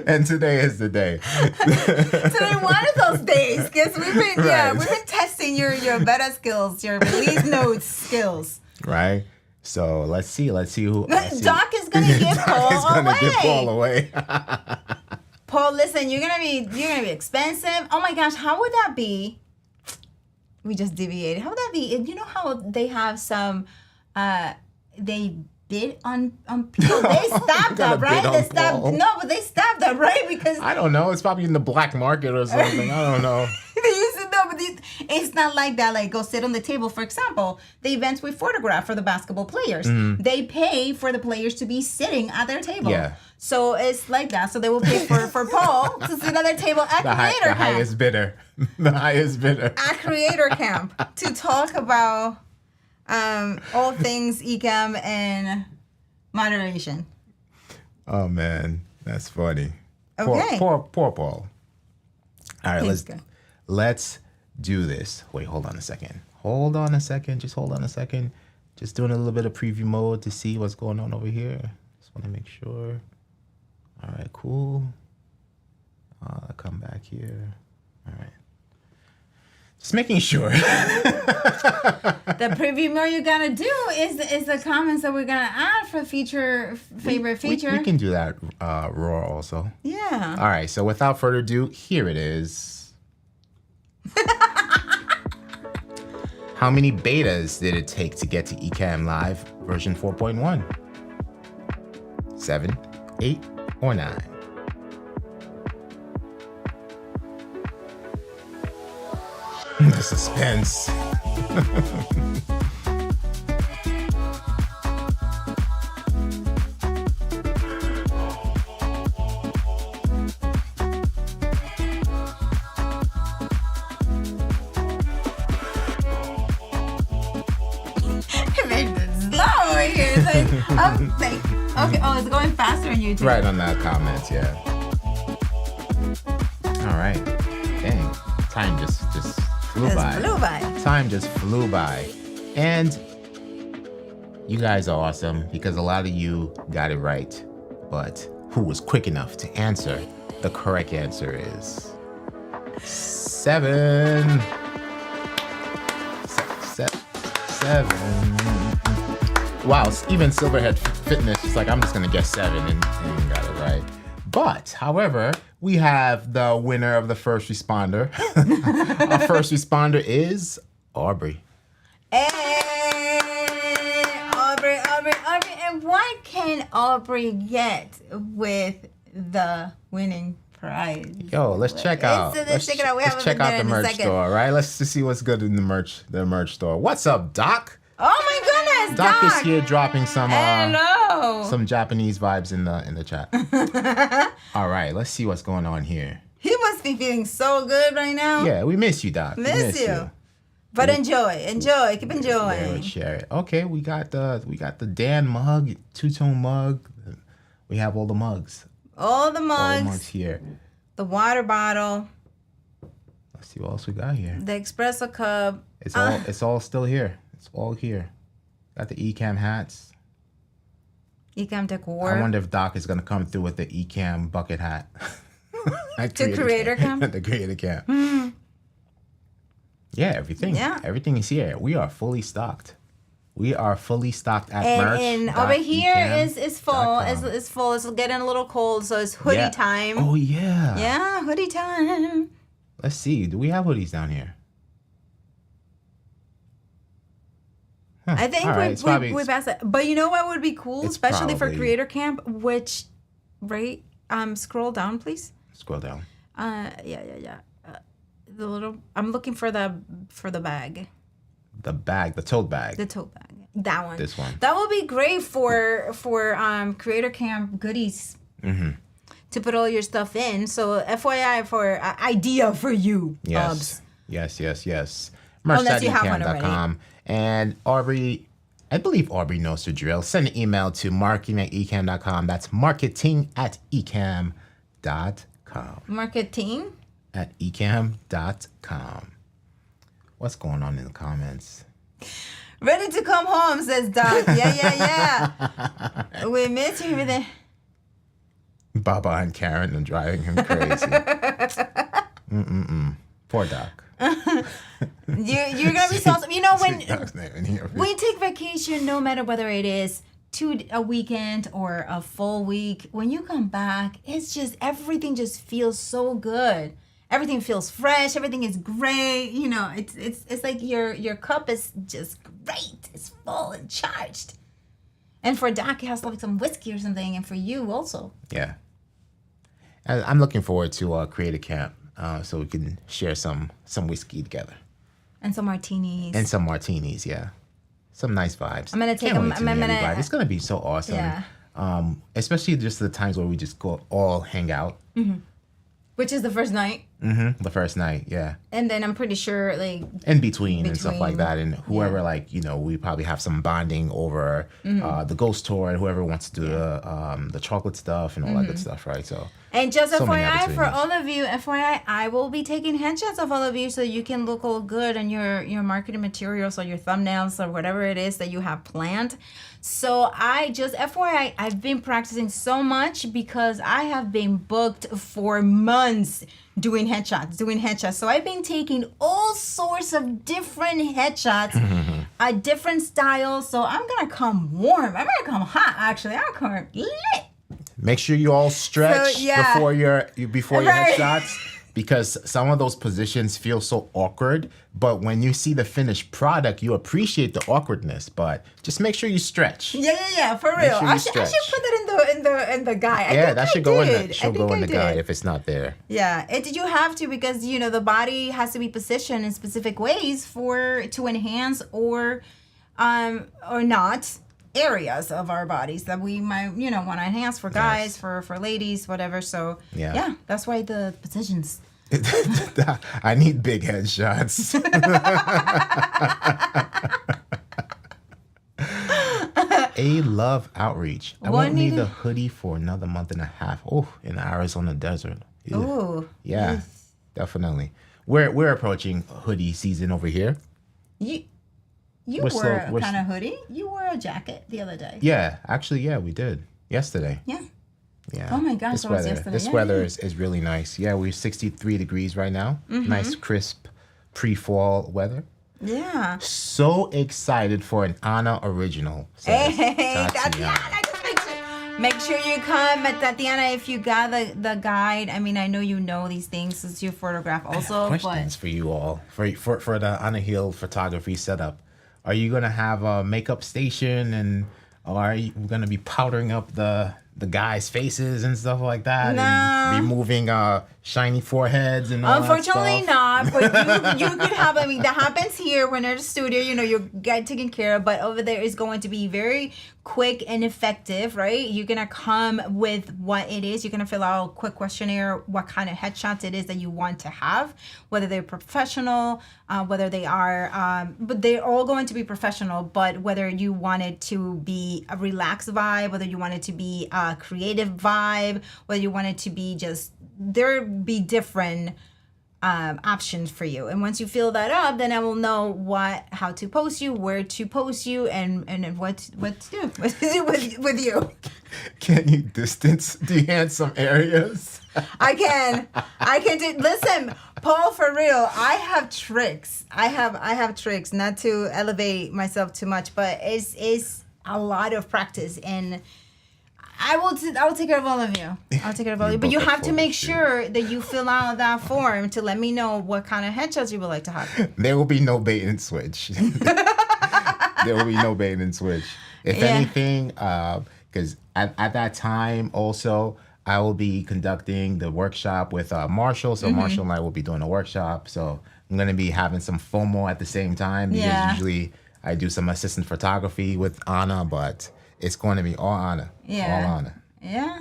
And today is the day. Today one of those days, because we've been testing your beta skills, your release notes skills. Right. So let's see who. Doc is gonna give Paul away. Paul, listen, you're gonna be expensive. Oh my gosh, how would that be? We just deviated. How would that be? You know how they have some, they bid on people. They stabbed up, right? But they stabbed up, right? Because I don't know. It's probably in the black market or something. I don't know. They used to know, but it's not like that. Like, go sit on the table. For example, the events we photograph for the basketball players, they pay for the players to be sitting at their table. Yeah. So it's like that. So they will pay for Paul to sit at their table at Creator Camp. Highest bidder. The highest bidder. At Creator Camp to talk about all things Ecamm and moderation. Oh man, that's funny. Okay. Poor Paul. All right, Thanks, let's do this. Wait, hold on a second. Just hold on a second. Just doing a little bit of preview mode to see what's going on over here. Just want to make sure. All right, cool. Come back here. All right. Just making sure. The preview more you're gonna do is the comments that we're gonna add for favorite feature. We can do that raw also. Yeah. All right. So without further ado, here it is. How many betas did it take to get to Ecamm Live version 4.1? 7, 8, or 9? The suspense. It's slow over here. It's like, okay. Oh, it's going faster on YouTube. Right on that comment, yeah. All right. Dang. Time just flew by. Time just flew by. And you guys are awesome because a lot of you got it right. But who was quick enough to answer? The correct answer is 7. 7. Wow, even Silverhead Fitness is like, I'm just going to guess 7 and got it right. But, however, we have the winner of the first responder. Our first responder is Aubrey. Hey, Aubrey. And what can Aubrey get with the winning prize? Yo, let's check out. Let's check it out. Let's check out the merch store, right? Let's just see what's good in the merch store. What's up, Doc? Oh my goodness, Doc is here dropping some hello. Some Japanese vibes in the chat. All right, let's see what's going on here. He must be feeling so good right now. Yeah, we miss you, Doc. Miss you. But enjoy, keep enjoying. Share it. Okay, we got the Dan mug, two-tone mug. We have all the mugs. All the mugs. All the mugs here. The water bottle. Let's see what else we got here. The espresso cup. It's all still here. It's all here. Got the Ecamm hats. Ecamm decor. I wonder if Doc is gonna come through with the Ecamm bucket hat. To Creator Camp? The Creator Camp. Mm. Yeah, everything. Yeah. Everything is here. We are fully stocked. We are fully stocked at merch. And over here is full. It's full. It's getting a little cold, so it's hoodie time. Oh yeah. Yeah, hoodie time. Let's see. Do we have hoodies down here? Huh. I think we passed that. But you know what would be cool, especially for Creator Camp, which scroll down, please. Scroll down. Yeah. The little. I'm looking for the bag. The bag, the tote bag. The tote bag. That one. This one. That would be great for Creator Camp goodies. Mm-hmm. To put all your stuff in. So FYI for idea for you. Yes. Yes. Merch.ecamm.com. And Aubrey, I believe Aubrey knows the drill. Send an email to marketing@ecamm.com. That's marketing@ecamm.com. Marketing? @ecamm.com. What's going on in the comments? Ready to come home, says Doc. Yeah. We miss you there. Baba and Karen are driving him crazy. Poor Doc. You're gonna be so. You know when Doc's not even here. we take vacation, no matter whether it is a weekend or a full week, when you come back, it's just everything just feels so good. Everything feels fresh. Everything is great. You know, it's like your cup is just great. It's full and charged. And for Doc, it has like some whiskey or something, and for you also. Yeah. I'm looking forward to create a camp so we can share some whiskey together. And some martinis. And some martinis, yeah. Some nice vibes. I'm gonna take Can't them. wait to meet everybody. It's gonna be so awesome. Yeah. Especially just the times where we just go all hang out. Which is the first night. The first night, yeah. And then I'm pretty sure, like, In between and stuff like Between, that. And whoever, like, you know, we probably have some bonding over the ghost tour and whoever wants to do the chocolate stuff and all that good stuff, right? So. and just So many FYI for opportunities. all of you, FYI, I will be taking headshots of all of you so you can look all good on your marketing materials or your thumbnails or whatever it is that you have planned. So I just FYI, I've been practicing so much because I have been booked for months doing headshots. So I've been taking all sorts of different headshots, different styles. So I'm gonna come warm. I'm gonna come hot. Actually, I'm gonna come lit. Make sure you all stretch So, yeah. before your Right. headshots because some of those positions feel so awkward. But when you see the finished product, you appreciate the awkwardness. But just make sure you stretch. Yeah, for real. sure you I should put that in the guide. Yeah, that should go in the I guide did. if it's not there. Yeah, you have to because the body has to be positioned in specific ways to enhance or not areas of our bodies that we might want to enhance for guys, for ladies, whatever. So Yeah. that's why the positions. I need big headshots. A love outreach. I won't need a hoodie for another month and a half. Oh, in the Arizona desert. Ew. Ooh. Yeah, definitely. We're approaching hoodie season over here. You wore a kind of hoodie. You wore a jacket the other day. Yeah, actually, yeah, we did yesterday. Yeah. Yeah. Oh my gosh, this that was weather. yesterday. This Yeah, weather yeah. is really nice. Yeah, we're 63 degrees right now. Nice, crisp, pre-fall weather. Yeah. So excited for an Anna original. says Hey, Tatiana, just make sure you come at Tatiana if you got the guide. I mean, I know you know these things since you photograph also, Questions for you all for the Anna Hill photography setup. Are you gonna have a makeup station and are you gonna be powdering up the guys' faces and stuff like that? No. And removing shiny foreheads and all unfortunately that stuff? not, but you could have, I mean, that happens here when they're in the studio, you get taken care of, but over there is going to be very quick and effective, right? You're gonna come with what it is. You're gonna fill out a quick questionnaire, what kind of headshots it is that you want to have, whether they're professional, whether they are, but they're all going to be professional, but whether you want it to be a relaxed vibe, whether you want it to be a creative vibe, whether you want it to be just, there be different options for you. And once you fill that up, then I will know how to post you, where to post you, and what to do with you. Can you distance enhance some areas? I can do. Listen, Paul, for real, I have tricks. I have tricks, not to elevate myself too much, but it's a lot of practice, and I will take care of all of you. I'll take care of all of you. But you have to make sure that you fill out that form to let me know what kind of headshots you would like to have. There will be no bait and switch. There will be no bait and switch. If anything, because at that time also, I will be conducting the workshop with Marshall. So Marshall and I will be doing a workshop. So I'm going to be having some FOMO at the same time because usually I do some assistant photography with Anna, but it's going to be all Anna. Yeah. All Anna. Yeah,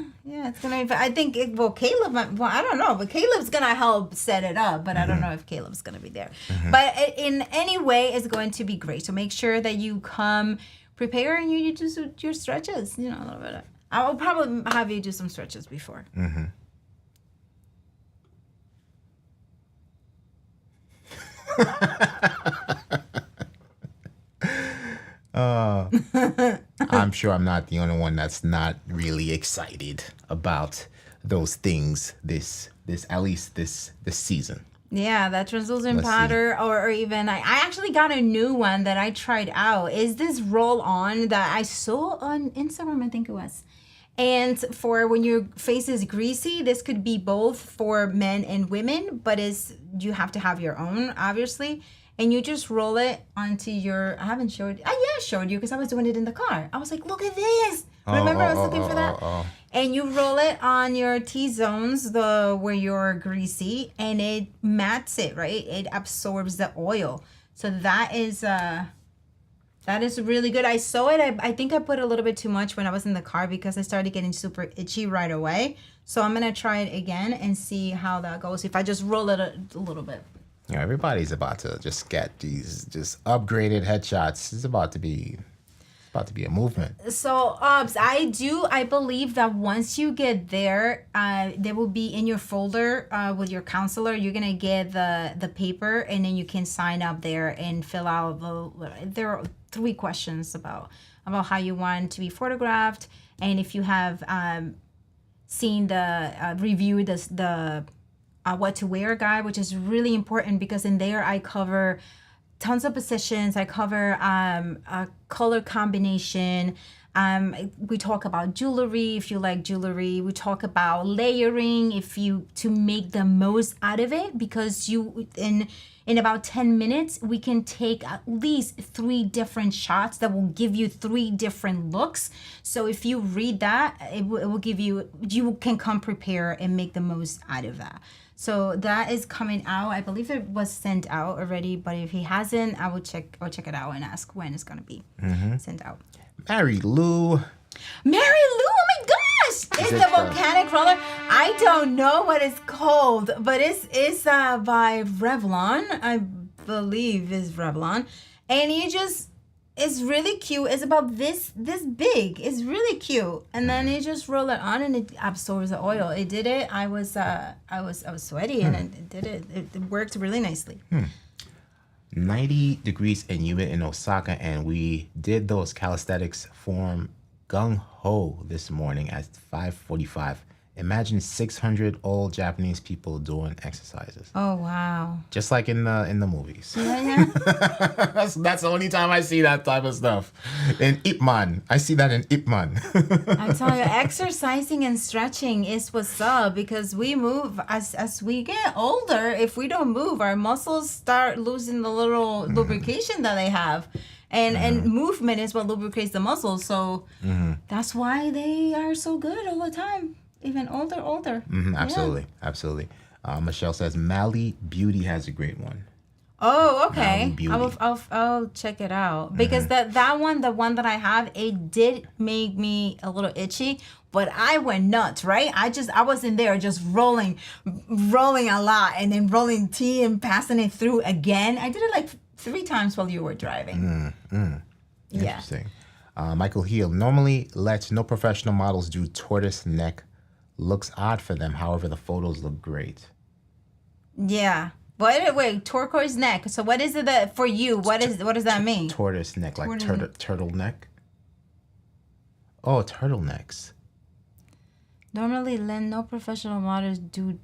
it's gonna be. I think Caleb. Well, I don't know, but Caleb's gonna help set it up. But I don't know if Caleb's gonna be there. But in any way, it's going to be great. So make sure that you come prepared and you do your stretches. A little bit. I will probably have you do some stretches before. sure I'm not the only one that's not really excited about those things this at least this season. Yeah, that translucent Let's see. powder, or even I actually got a new one that I tried out. Is this roll on that I saw on Instagram, I think it was. And for when your face is greasy, this could be both for men and women, but you have to have your own, obviously. And you just roll it onto your, I haven't showed, I showed you because I was doing it in the car. I was like, look at this. Remember I was looking for that? And you roll it on your T-zones, where you're greasy, and it mats it, right? It absorbs the oil. So that is really good. I saw it. I think I put a little bit too much when I was in the car because I started getting super itchy right away. So I'm going to try it again and see how that goes if I just roll it a little bit. Yeah, everybody's about to just get these just upgraded headshots. It's about to be a movement. So, I believe that once you get there, they will be in your folder with your counselor. You're gonna get the paper, and then you can sign up there and fill out there are 3 questions about how you want to be photographed, and if you have seen reviewed the what to wear guide, which is really important because in there I cover tons of positions. I cover a color combination. We talk about jewelry, if you like jewelry. We talk about layering, to make the most out of it, because in about 10 minutes, we can take at least 3 different shots that will give you 3 different looks. So if you read that, it will give you can come prepared and make the most out of that. So that is coming out. I believe it was sent out already, but if he hasn't, I'll check it out and ask when it's gonna be sent out. Mary Lou, oh my gosh! It's the volcanic roller. I don't know what it's called, but it's by Revlon. I believe is Revlon. And it's really cute. It's about this big. It's really cute. And then you just roll it on and it absorbs the oil. It did it. I was sweaty and it did it. It worked really nicely. 90 degrees and humid in Osaka, and we did those calisthenics form gung ho this morning at 5:45. Imagine 600 old Japanese people doing exercises. Oh wow! Just like in the movies. Yeah. That's the only time I see that type of stuff. In Ip Man, I see that in Ip Man. I'm telling you, exercising and stretching is what's up, because we move as we get older. If we don't move, our muscles start losing the little lubrication that they have. And movement is what lubricates the muscles. So that's why they are so good all the time. Even older. Absolutely. Michelle says Mali Beauty has a great one. Oh, okay. I'll check it out, because that one, the one that I have, it did make me a little itchy, but I went nuts, right? I was in there just rolling a lot, and then rolling tea and passing it through again. I did it like 3 times while you were driving. Interesting. Michael Heel normally lets no professional models do tortoise neck. Looks odd for them. However, the photos look great. Yeah. Wait, turquoise neck. So what is it that for you? What does that mean? Tortoise neck, like turtleneck. Oh, turtlenecks. Normally, no professional models do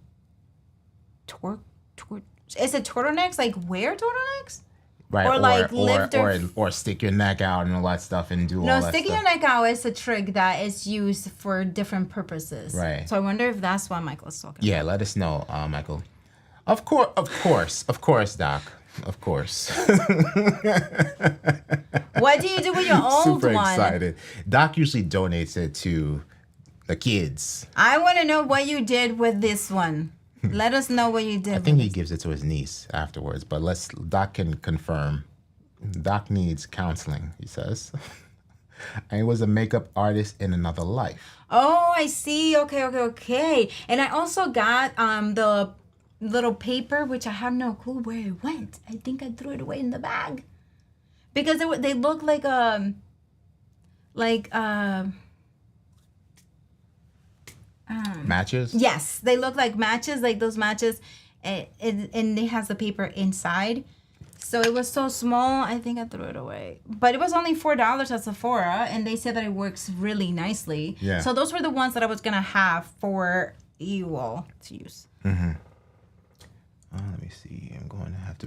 Is it turtlenecks? Like wear turtlenecks? Right, or like lift or stick your neck out and all that stuff and do all that stuff. No, sticking your neck out is a trick that is used for different purposes. Right. So I wonder if that's what Michael's talking about. Yeah, let us know, Michael. Of course, Doc. Of course. What do you do with your old Super one? excited. Doc usually donates it to the kids. I want to know what you did with this one. Let us know what you did. I think he gives it to his niece afterwards, but Doc can confirm. Doc needs counseling, he says. I was a makeup artist in another life. Oh, I see. Okay. And I also got the little paper, which I have no clue where it went. I think I threw it away in the bag. Because they look like matches? Yes, they look like matches, like those matches, and it has the paper inside. So it was so small, I think I threw it away. But it was only $4 at Sephora, and they said that it works really nicely. Yeah. So those were the ones that I was gonna have for you all to use. Mm-hmm. Let me see. I'm gonna have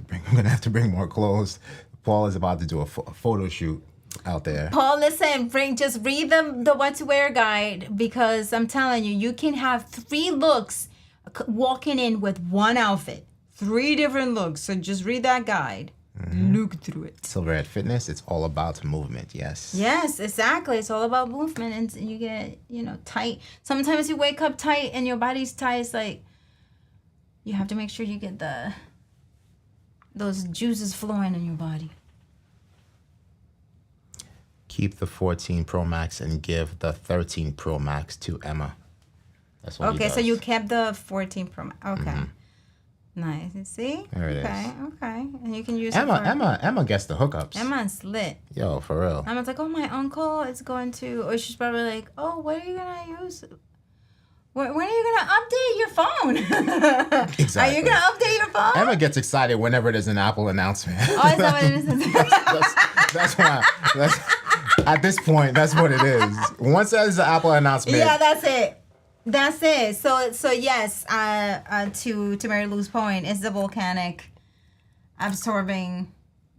to bring more clothes. Paul is about to do a photo shoot out there. Paul, listen, just read the what to wear guide, because I'm telling you, you can have 3 looks walking in with one outfit. 3 different looks. So just read that guide. Look through it. Silverhead Fitness, it's all about movement, yes. Yes, exactly. It's all about movement, and you get, tight. Sometimes you wake up tight and your body's tight. It's like you have to make sure you get those juices flowing in your body. Keep the 14 Pro Max and give the 13 Pro Max to Emma. That's what he does. So you kept the 14 Pro Max. Okay. Nice. You see? There it is. Okay. And you can use Emma gets the hookups. Emma's lit. Yo, for real. Emma's like, oh, my uncle is going to, or she's probably like, oh, what are you going to use? When are you going to update your phone? Exactly. Are you going to update your phone? Emma gets excited whenever there's an Apple announcement. Oh, is that what it is? that's why. At this point, that's what it is. Once there's an Apple announcement. Yeah, that's it. So yes, to Mary Lou's point, it's the volcanic absorbing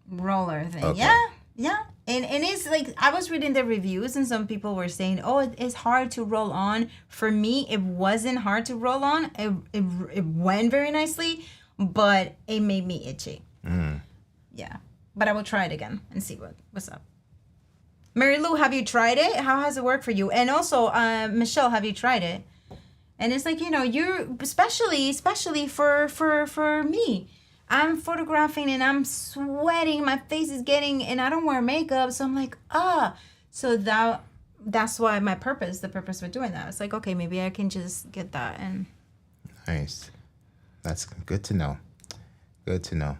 roller thing. Okay. Yeah. And it's like, I was reading the reviews and some people were saying, oh, it's hard to roll on. For me, it wasn't hard to roll on. It went very nicely, but it made me itchy. Yeah. But I will try it again and see what's up. Mary Lou, have you tried it? How has it worked for you? And also, Michelle, have you tried it? And it's like, you're especially for me. I'm photographing and I'm sweating. My face is getting, and I don't wear makeup. So I'm like, So that's why the purpose for doing that. It's like, okay, maybe I can just get that. And Nice. That's good to know. Good to know.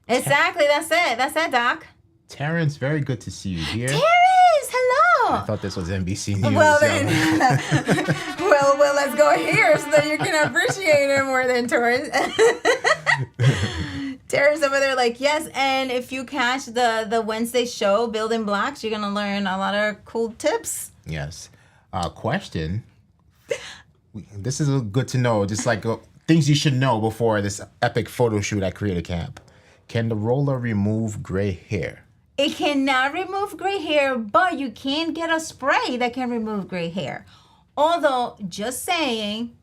Exactly. That's it, Doc. Terrence, very good to see you here. Terrence, hello. I thought this was NBC News. Well, then, well, let's go here so that you can appreciate it more than Terrence. Terrence over there like, yes, and if you catch the Wednesday show, Building Blocks, you're going to learn a lot of cool tips. Yes. Question. This is good to know, just like things you should know before this epic photo shoot at Creator Camp. Can the roller remove gray hair? It cannot remove gray hair, but you can get a spray that can remove gray hair. Although, just saying,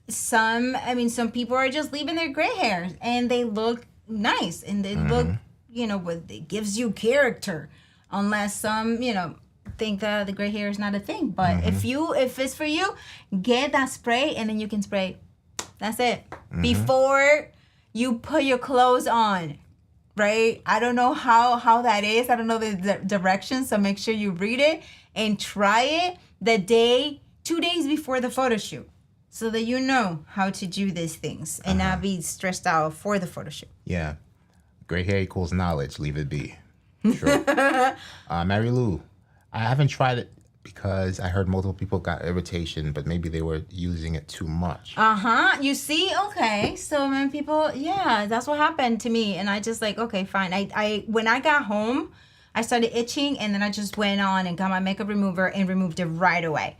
some people are just leaving their gray hairs and they look nice and they look, it gives you character. Unless some, think that the gray hair is not a thing. But if it's for you, get that spray and then you can spray. That's it. Before you put your clothes on. Right? I don't know how that is. I don't know the directions. So make sure you read it and try it 2 days before the photo shoot, so that you know how to do these things and not be stressed out for the photo shoot. Yeah. Gray hair equals knowledge. Leave it be. True. Mary Lou, I haven't tried it because I heard multiple people got irritation, but maybe they were using it too much. You see? Okay. So many people, that's what happened to me. And I just like, okay, fine. I when I got home, I started itching and then I just went on and got my makeup remover and removed it right away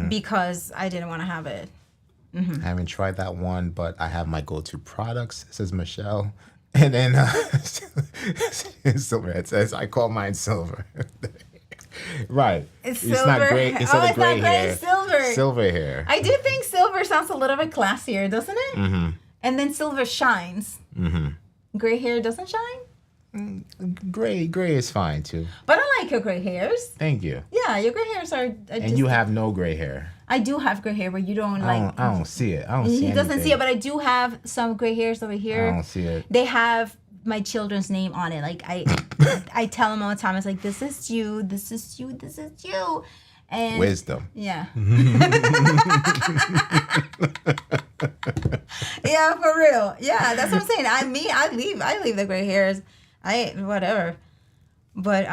because I didn't want to have it. I haven't tried that one, but I have my go-to products, says Michelle. And then Silver, it says, I call mine Silver. Right. It's silver. Not gray. Instead of gray hair. It's silver. Silver hair. I do think silver sounds a little bit classier, doesn't it? And then silver shines. Gray hair doesn't shine? Gray is fine too. But I like your gray hairs. Thank you. Yeah, your gray hairs are. And you have no gray hair. I do have gray hair, but you don't like. I don't see it. I don't see it. He doesn't see it, but I do have some gray hairs over here. I don't see it. They have my children's name on it. Like I tell them all the time. It's like, this is you, this is you, this is you. And wisdom. Yeah. Yeah, for real. Yeah, that's what I'm saying. I leave the gray hairs. Whatever. But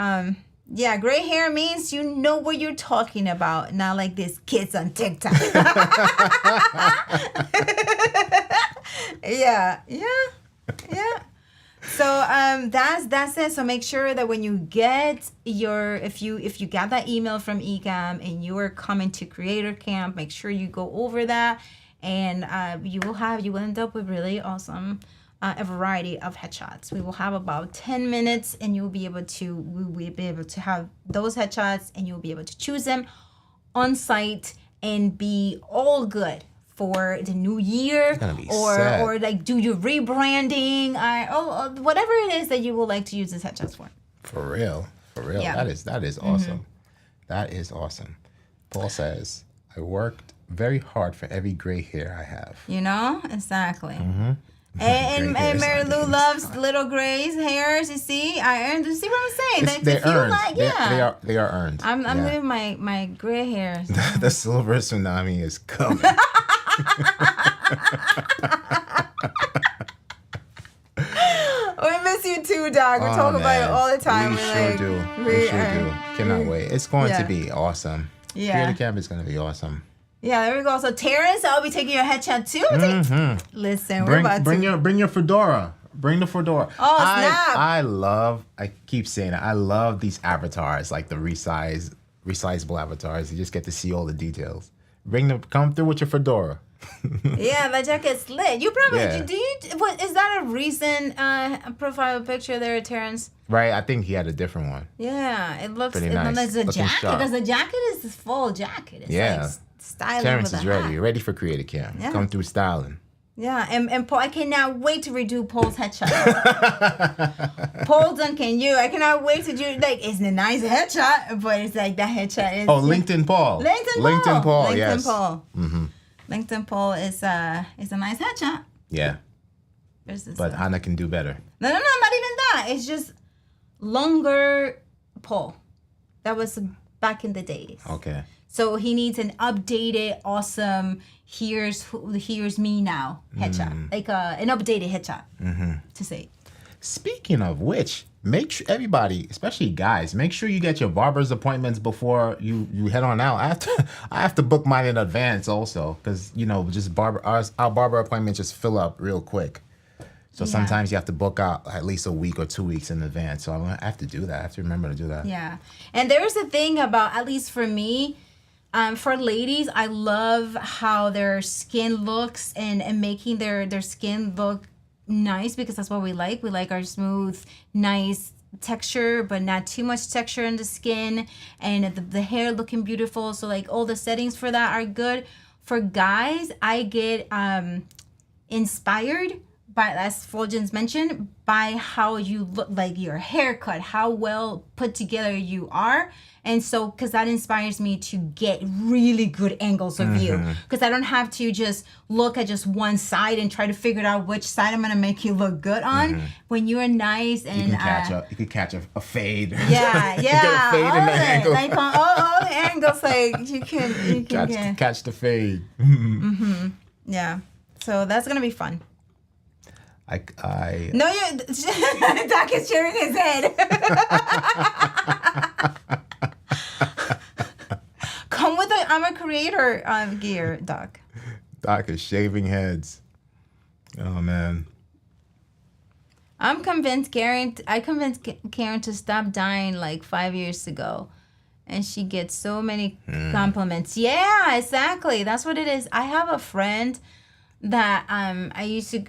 yeah, gray hair means you know what you're talking about. Not like these kids on TikTok. Yeah. So that's it. So make sure that when you get if you got that email from Ecamm and you are coming to Creator Camp, make sure you go over that, and you will end up with really awesome a variety of headshots. We will have about 10 minutes, and we'll be able to have those headshots, and you'll be able to choose them on site and be all good for the new year, or like do your rebranding, or whatever it is that you would like to use this headshots for. For real. Yeah. That is awesome. That is awesome. Paul says, I worked very hard for every gray hair I have. You know, exactly. And Mary Lou loves little gray hairs. You see, you see what I'm saying? They're earned. They are earned. I'm living my gray hairs. The silver tsunami is coming. We miss you too, dog. We talk about it all the time. We sure do. Cannot wait. It's going to be awesome. Yeah. Creator Camp is going to be awesome. Yeah, there we go. So Terrence, I'll be taking your headshot too. Listen, bring your fedora. Bring the fedora. Oh, snap. I keep saying it. I love these avatars, like the resizable avatars. You just get to see all the details. Come through with your fedora. Yeah, that jacket's lit. You probably what is that a recent profile picture there, Terrence? Right, I think he had a different one. Yeah, it looks pretty nice. There's a jacket because the jacket is this full jacket. It's like styling. Terrence with is ready for Creator Camp. Yeah. Come through styling. Yeah, and Paul, I cannot wait to redo Paul's headshot. Paul Duncan, I cannot wait to do, like, it's a nice headshot, but it's like that headshot is... Oh, LinkedIn Paul. LinkedIn Paul, yes. Paul. Mm-hmm. LinkedIn Paul is a nice headshot. Yeah. But Hannah can do better. No, not even that. It's just longer Paul. That was back in the days. Okay. So he needs an updated, awesome, here's me now headshot. Like an updated headshot to say. Speaking of which, make sure everybody, especially guys, make sure you get your barber's appointments before you head on out. I have to book mine in advance also, because just our barber appointments just fill up real quick. So sometimes you have to book out at least a week or 2 weeks in advance. So I have to do that. I have to remember to do that. Yeah, and there's a thing about, at least for me, for ladies, I love how their skin looks and making their skin look nice, because that's what we like. We like our smooth, nice texture, but not too much texture in the skin, and the hair looking beautiful. So like all the settings for that are good. For guys, I get inspired by, as Fuljens mentioned, by how you look, like your haircut, how well put together you are. And so, because that inspires me to get really good angles of you. Because I don't have to just look at just one side and try to figure out which side I'm going to make you look good on. When you're nice and... You can catch a fade. Yeah. You get a fade in the angle. Like all the angles, like you can catch the fade. Yeah. So that's going to be fun. I No, Doc is shaking his head. Come with I'm a creator gear, Doc. Doc is shaving heads. Oh man. I convinced Karen to stop dying like 5 years ago. And she gets so many compliments. Yeah, exactly. That's what it is. I have a friend that I used to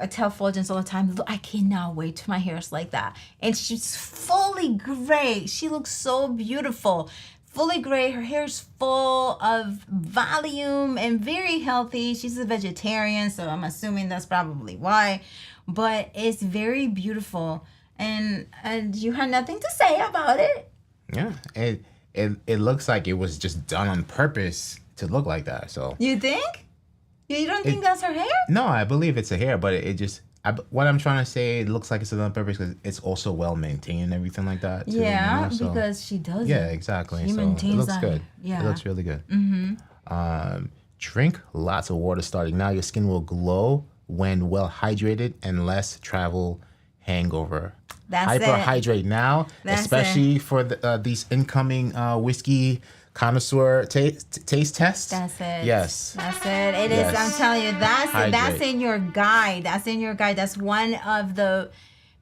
tell Fuljens all the time, look, I cannot wait till my hair's like that. And she's fully gray. She looks so beautiful. Fully gray. Her hair's full of volume and very healthy. She's a vegetarian, so I'm assuming that's probably why. But it's very beautiful. And you had nothing to say about it. Yeah. It looks like it was just done on purpose to look like that. So you think? You don't think that's her hair? No, I believe it's a hair, but what I'm trying to say, it looks like it's done on purpose because it's also well maintained and everything like that. Too, yeah, because she does. Yeah, exactly. She maintains it looks that. good. Yeah, it looks really good. Drink lots of water starting now. Your skin will glow when well hydrated and less travel hangover. That's Hyperhydrate now, especially for these incoming whiskey connoisseur taste tests. That's it. Yes. That's it. It is. I'm telling you, that's in your guide. That's in your guide. That's one of the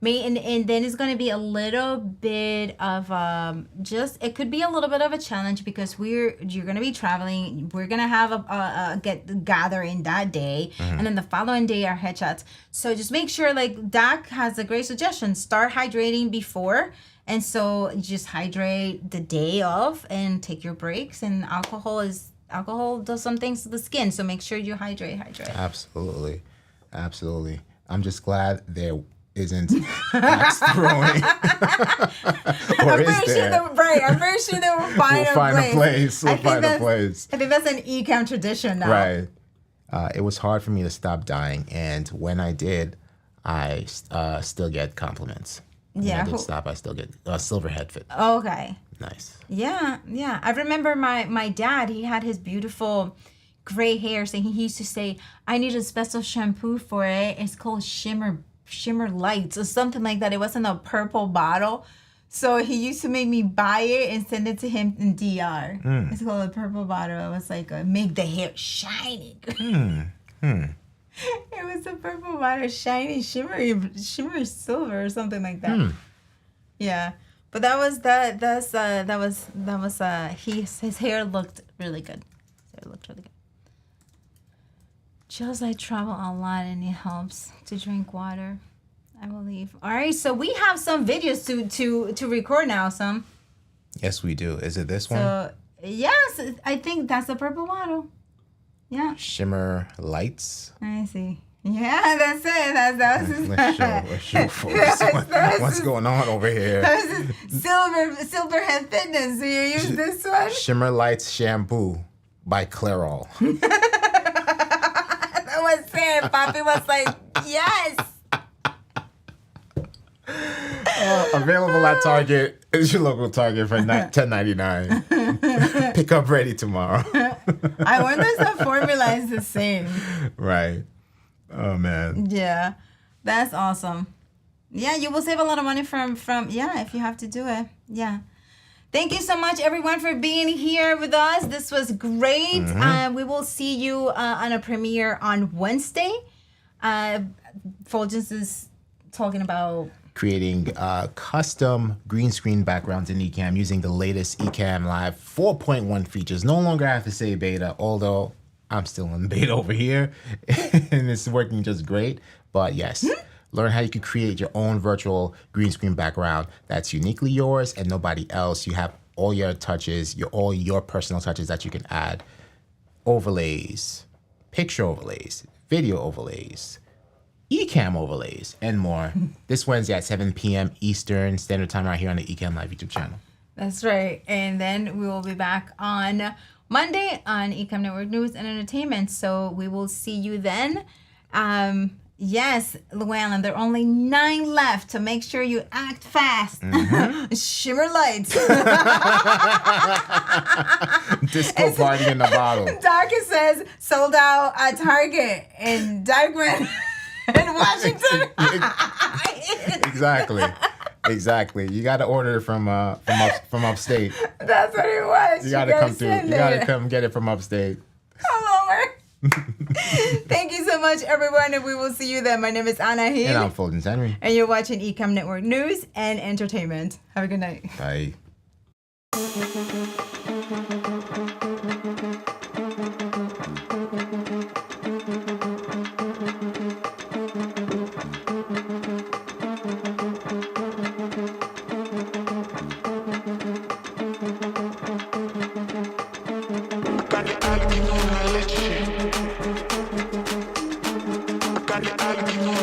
And then it's gonna be a little bit of it could be a little bit of a challenge because you're gonna be traveling. We're gonna have a gathering that day, and then the following day are headshots. So just make sure, like Doc has a great suggestion: start hydrating before, and so just hydrate the day of and take your breaks. And alcohol does some things to the skin, so make sure you hydrate. Absolutely. I'm just glad there isn't axe throwing. Or is there? I'm very sure they will find a place. We'll find a place. I think that's an Ecamm tradition now. Right. It was hard for me to stop dying, and when I did, I still get compliments. When I did stop, I still get a silver head fit. Okay. Nice. Yeah. I remember my dad, he had his beautiful gray hair, so he used to say, I need a special shampoo for it. It's called Shimmer Lights or something like that. It was in a purple bottle. So he used to make me buy it and send it to him in DR. It's called a purple bottle. It was like make the hair shiny. It was a purple bottle, shiny, shimmery silver or something like that. Yeah. But his hair looked really good. Just I travel a lot and it helps to drink water, I believe. All right, so we have some videos to record now, some. Yes, we do. Is it this one? So yes, I think that's the purple bottle. Yeah. Shimmer Lights. I see. Yeah, that's it. Let's show folks what's going on over here. Silverhead Fitness. So you use this one? Shimmer Lights shampoo by Clairol. That was it. Poppy was like, yes. Available at Target. It's your local Target for $10.99. Pick up ready tomorrow. I wonder if the formula is the same. Right. Oh man. Yeah, that's awesome. Yeah, you will save a lot of money from if you have to do it. Yeah. Thank you so much, everyone, for being here with us. This was great. We will see you on a premiere on Wednesday. Fuljens is talking about creating custom green screen backgrounds in Ecamm using the latest Ecamm Live 4.1 features. No longer have to say beta, although I'm still in beta over here, and it's working just great. But yes, learn how you can create your own virtual green screen background that's uniquely yours and nobody else. You have all your touches, all your personal touches that you can add. Overlays, picture overlays, video overlays, Ecamm overlays, and more. This Wednesday at 7 p.m. Eastern Standard Time right here on the Ecamm Live YouTube channel. That's right. And then we will be back on Monday on Ecamm Network News and Entertainment. So we will see you then. Yes, Llewellyn, there are only 9 left, to make sure you act fast. Shimmer Lights. Disco party in the bottle. Darkus says sold out at Target in Dykeman in Washington. Exactly. You got to order it from upstate. That's what it was. You got to come through. You got to come get it from upstate. Come over. Thank you so much, everyone, and we will see you then. My name is Anna Hill. And I'm Fuljens Henry. And you're watching Ecamm Network News and Entertainment. Have a good night. Bye. Got it,